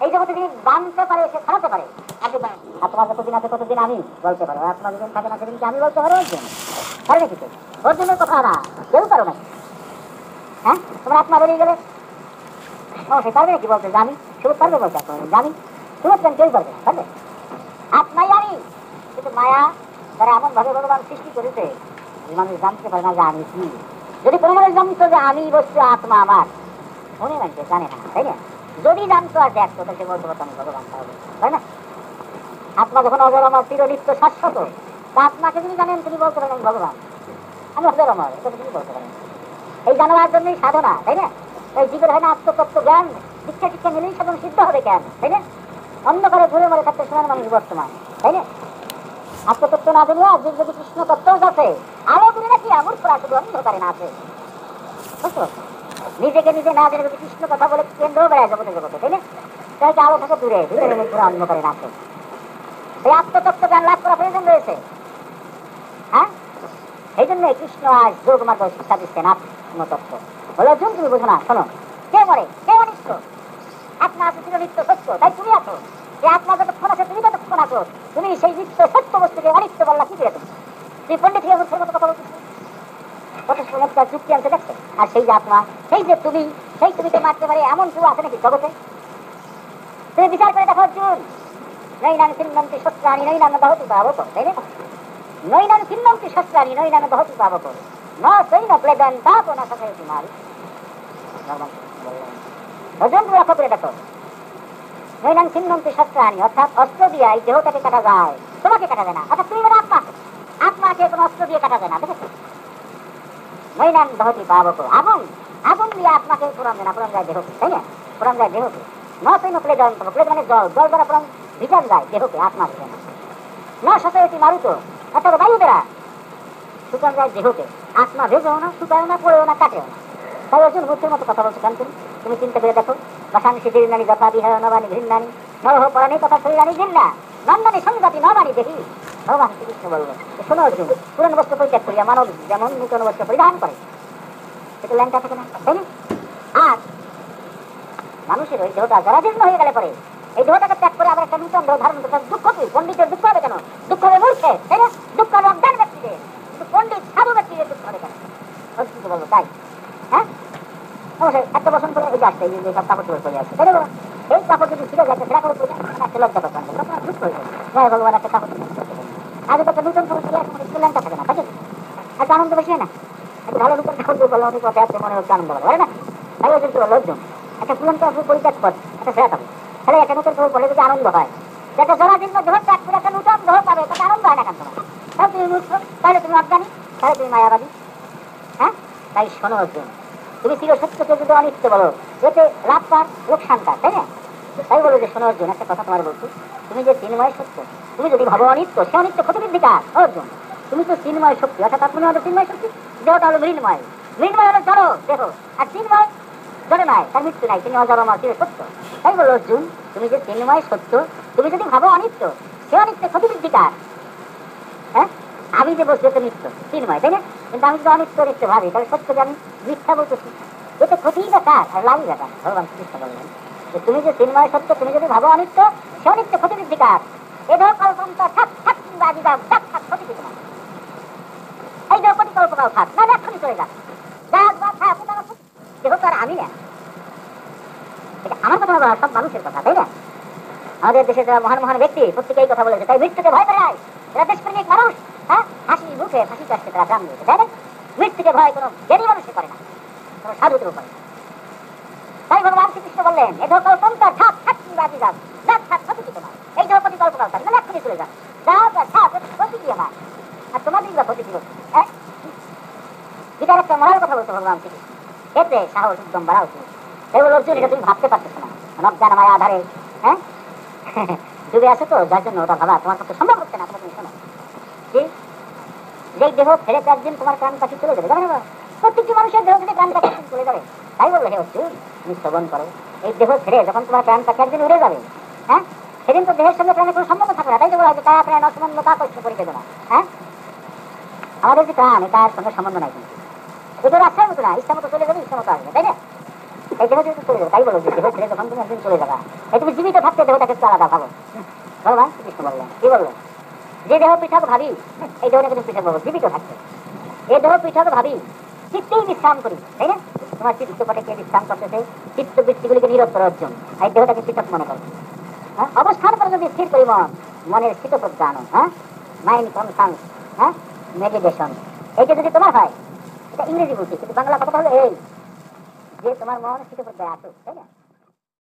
এই জগতে যিনি বাঁধতে পারে সে ছাড়াতে পারে। আর তোমার যতদিন আছে ততদিন আমি বলতে পারো, আর তোমার যেদিন থাকে না সেদিনকে আমি বলতে পারো, অর্জুন পারে নাকি? অর্জুনের কথা না, কেউ পারো না। হ্যাঁ, তোমার আত্মা বেরিয়ে গেলে সে পারবে নাকি বলতে? জানি শুধু পারবে বলতে, জানি শুধু কেউ পারবে না, পারবে? আত্মাই আমি, কিন্তু মায়া তারা এমন ভাবে ভগবান সৃষ্টি করেছে মানুষ জানতে পারে না যে আমি কি। যদি কোনো মানুষ জানতো যে আমি বস্তু আত্মা আমার, মনে রাখবে জানে না, তাই না? যদি জানতো আর দেখতো তাহলে বলতে পারতো আমি ভগবান, তাই না? আত্মা যখন অজর আমার চির নিত্য শাশ্বত, তা আত্মাকে যিনি জানেন তিনি বলতে পারেন আমি ভগবান, আমি অজর আমার, এটা তিনি বলতে পারেন। এই জানার জন্যই সাধনা, তাই না? এই জীবের হয় না আত্মতত্ত্ব জ্ঞান, শিক্ষা শিক্ষা মিলেই সাধন সিদ্ধ হবে জ্ঞান, তাই না? অন্ধকারে ঘুরে মরে থাকতে শোনার মানুষ বর্তমান, তাই না? আত্মতত্ত্ব না জানিয়া যে যদি কৃষ্ণ তত্ত্ব আছে, আলো দূরে নাকি মূর্খরা শুধু অন্ধকারে না আছে, বুঝতে পারছো? নিজেকে নিজে না জেনে যদি কৃষ্ণ কথা বলে কেন্দ্র বেড়ায় জগতে জগতে, তাই না? তাই আলো থাকে দূরে, ভিতরে মূর্খরা অন্ধকারে না আছে। এই আত্মতত্ত্ব জ্ঞান লাভ করা প্রয়োজন রয়েছে। হ্যাঁ, এই জন্য কৃষ্ণ আজ যোগ মার্গ শিক্ষা দিচ্ছেন আত্মতত্ত্ব। বলে অর্জুন তুমি বোঝো না, শোনো, কে মরে কে অনিত্য, আত্মা আছে চির নিত্য সত্য, তাই তুমি আছো। যে আত্মা যতক্ষণ আছে তুমি ততক্ষণ আছো, তুমি সেই নিত্য সত্য বস্তুকে অনিত্য বললা কি করে? তুমি পণ্ডিত হিসেবে মুখের মতো কথা বলছিস, কত চমৎকার যুক্তি আনতে দেখছে। আর সেই যে আত্মা, সেই যে তুমি, সেই তুমিকে মারতে পারে এমন কেউ আছে নাকি জগতে? তুমি বিচার করে দেখো অর্জুন, নৈনান চিহ্নন্তি শস্ত্রাণি নৈনান দহতি পাবক, তাই না? নৈনান চিহ্নন্তি শস্ত্রাণি নৈনান দহতি পাবক, না সৈন্য প্লেদান তাপ না সাথে মারি। অর্জুন তুমি লক্ষ্য করে দেখো, নৈনান চিহ্নন্তি শস্ত্রাণি অর্থাৎ অস্ত্র দিয়ে এই দেহটাকে কাটা যায়, তোমাকে কাটা যায় না। অর্থাৎ তুমি মানে আত্মা, আত্মাকে কোনো অস্ত্র দিয়ে কাটা যায় না, দেখেছো? নৈনান দহতি পাবক, আগুন আগুন দিয়ে আত্মাকে পুরান দেয় না, পুরান যায় দেহকে, তাই না? পুরান যায় দেহকে। নয় প্লেট প্লেট মানে জল, জল দ্বারা পুরান ভিটান যায় দেহকে, আত্মা ভিটে না। না সচেতী মারুত অর্থাৎ বায়ু দ্বারা শুকান যায় দেহকে, আত্মা ভেজেও না, শুকায়ও না, পড়েও না, কাটেও না। তাই একজন বুদ্ধের মতো কথা বলছে কেন তুমি চিন্তা করে দেখো। বাসাংশী দীর্ণানি যথা বিহার নবানি ঘৃণানি নরহ পরাণী তথা শরীরানি ঘৃণা নন্দানি সংজাতি নবানি দেখি। ভগবান শ্রীকৃষ্ণ বলবো শোনো অর্জুন, পুরান বস্ত্র পরিত্যাগ করিয়া মানব যেমন নূতন বস্ত্র পরিধান করে, সেটা ল্যাংটা থাকে না, তাই না? আর মানুষের ওই দেহটা জরাজীর্ণ হয়ে গেলে পরে এই দেহটাকে ত্যাগ করে আবার একটা নূতন দেহ ধারণ করতে দুঃখ কি? পণ্ডিতের দুঃখ হবে কেন? দুঃখ হবে মূর্খের, তাই না? দুঃখ হবে অজ্ঞান ব্যক্তিদের, কিন্তু পণ্ডিত সাধু ব্যক্তিদের দুঃখ হবে কেন? অর্জুনকে বলবো তাই, হ্যাঁ অবশ্যই একটা বছর করে ওই যে আসছে, এই সব কাপড় চোপড় চলে আসছে, তাই না? এই কাপড় যদি ছিঁড়ে যাচ্ছে সেটা করে একটা লজ্জা করতে হবে, তখন দুঃখ হয়ে যাবে। জয় ভগবান, একটা কাপড় আগে তো একটা নূতন কাপড় চলে আসছে, একটু ল্যাংটা থাকে না, তাই একটা আনন্দ বেশি হয় না? একটা ভালো নূতন কাপড় দিয়ে বললাম অনেক কথা আছে, মনে হচ্ছে আনন্দ হবে না? তাই অর্জুন বললো অর্জুন একটা পুরান কাপড় পরিত্যাগ কর, একটা ছেড়া কাপড়, তাহলে একটা নতুন কাপড় পরে যদি আনন্দ হয়, একটা জরাজীর্ণ দেহ ত্যাগ করে একটা নূতন দেহ পাবে, তাতে আনন্দ হয় না কেন তোমার? তাহলে তুমি মূর্খ, তাহলে তুমি অজ্ঞানী, তাহলে তুমি মায়াবাদী, হ্যাঁ? তাই শোনো অর্জুন, তুমি চির সত্যকে যদি অনিত্য বলো, এতে লাভ কার লোকসান কার, তাই না? তাই বলো যে শোনো অর্জুন, একটা কথা তোমার বলছি, তুমি যে চিন্ময় সত্য, তুমি যদি ভাবো অনিত্য, সে অনিত্য ক্ষতিবৃদ্ধি কার? অর্জুন তুমি তো চিন্ময় শক্তি, অর্থাৎ আপনি হলো চিন্ময় শক্তি, দেহটা হলো মৃন্ময়, মৃন্ময় হলো জড় দেহ, আর চিন্ময় জড় নয়, তার মৃত্যু নাই, তিনি অজর অমর, চির সত্য। তাই বলো অর্জুন, তুমি যে চিন্ময় সত্য, তুমি যদি ভাবো অনিত্য, সে অনিত্য ক্ষতিবৃদ্ধি কার? হ্যাঁ, আমি যে বসে নিত্য চিন্ময়, তাই না? কিন্তু আমি যদি অনিত্য নিত্য ভাবি, তাহলে সত্য যে আমি মিথ্যা বলতেছি, এতে ক্ষতিই বা কার আর লাভই বা কার? ভগবান শ্রীকৃষ্ণ বললেন যে তুমি যে চিন্ময় সত্য, তুমি যদি ভাবো অনিত্য, সে অনিত্য ক্ষতিবৃদ্ধি কার? এ দেহ কল্পন্ত থাক থাক কিংবা দিদাম থাক থাক ক্ষতি কিছু না, এই দেহ কোটি কল্পনাও থাক না, এক্ষুনি চলে যাক, যাক বা থাক, দেহ তো আর আমি না। এটা আমার কথা বলা, সব মানুষের কথা, তাই না? আমাদের দেশে যারা মহান মহান ব্যক্তি প্রত্যেকে এই কথা বলেছে, তাই মৃত্যুকে ভয় পেয়ে এরা দেশপ্রেমিক মানুষ, হ্যাঁ, হাসি মুখে ফাঁসি কাটছে তারা গ্রাম দিয়েছে, তাই না? মৃত্যুকে ভয় কোনো জ্ঞানী মানুষে করে না, কোনো সাধুতেও করে না। তাই ভগবান শ্রীকৃষ্ণ বললেন এ ধর কল্পন্ত ঠাক ঠাক বাজি যাক, যাক থাক ক্ষতি কি তোমার? এই ধর প্রতি কল্পনা থাক না, এক্ষুনি চলে যাক, যাক থাক ক্ষতি কি আমার? আর তোমাদের বা ক্ষতি কি বলছে? হ্যাঁ, এটার একটা মরার কথা বলছে ভগবান শ্রীকৃষ্ণ, এতে সাহস উদ্যম বাড়া উচিত। এই বল অর্জুন, এটা তুমি ভাবতে পারতেছো না, অজ্ঞান মায়া আধারে, হ্যাঁ, ডুবে আসো তো, যার জন্য ওটা ভাবা তোমার পক্ষে সম্ভব হচ্ছে না। তুমি শোনো, যে দেহ ফেরে একদিন তোমার প্রাণ পাখি চলে যাবে, জানো না? প্রত্যেকটি মানুষের দেহ থেকে প্রাণ পাখি চলে যাবে। তাই বললো হে অর্জুন, তুমি শ্রবণ করো, এই দেহ ছেড়ে যখন তোমার প্রাণ পাখি একদিন উড়ে যাবে, হ্যাঁ, সেদিন তো দেহের সঙ্গে প্রাণের কোনো সম্বন্ধ থাকবে না। তাই তো বলা হয় তারা প্রাণ অসম্বন্ধ তা কষ্ট পরিচয় না, হ্যাঁ, আমাদের যে প্রাণ এটার সঙ্গে সম্বন্ধ নাই, কিন্তু এদের আশ্রয় মতো না, ইচ্ছা মতো চলে যাবে, ইচ্ছা মতো আসবে, তাই না? এই দেহ যেহেতু চলে যাবে, তাই বলো যে দেহ ছেড়ে যখন তুমি একদিন চলে যাবা, এই তুমি জীবিত থাকতে দেহটাকে একটু আলাদা ভাবো। ভগবান শ্রীকৃষ্ণ বললেন, কি বললেন? যে দেহ পৃথক ভাবি, এই দেহটাকে তুমি পৃথক ভাবো, জীবিত থাকতে এই দেহ পৃথক ভাবি চিত্তেই বিশ্রাম করি, তাই না? তোমার চিত্তপটে কে বিশ্রাম করতেছে, চিত্ত বৃত্তিগুলিকে নীরব করে অর্জুন, এই দেহটাকে পৃথক মনে করো, হ্যাঁ, অবস্থান করে যদি স্থির করি মনের স্থিত প্রজ্ঞান, হ্যাঁ, মাইন্ড কনসান্স, হ্যাঁ, মেডিটেশন, এইটা যদি তোমার হয়, এটা ইংরেজি বলছি, কিন্তু বাংলা কথা হলো এই যে তোমার মন স্থিত প্রজ্ঞায় আসুক, তাই না?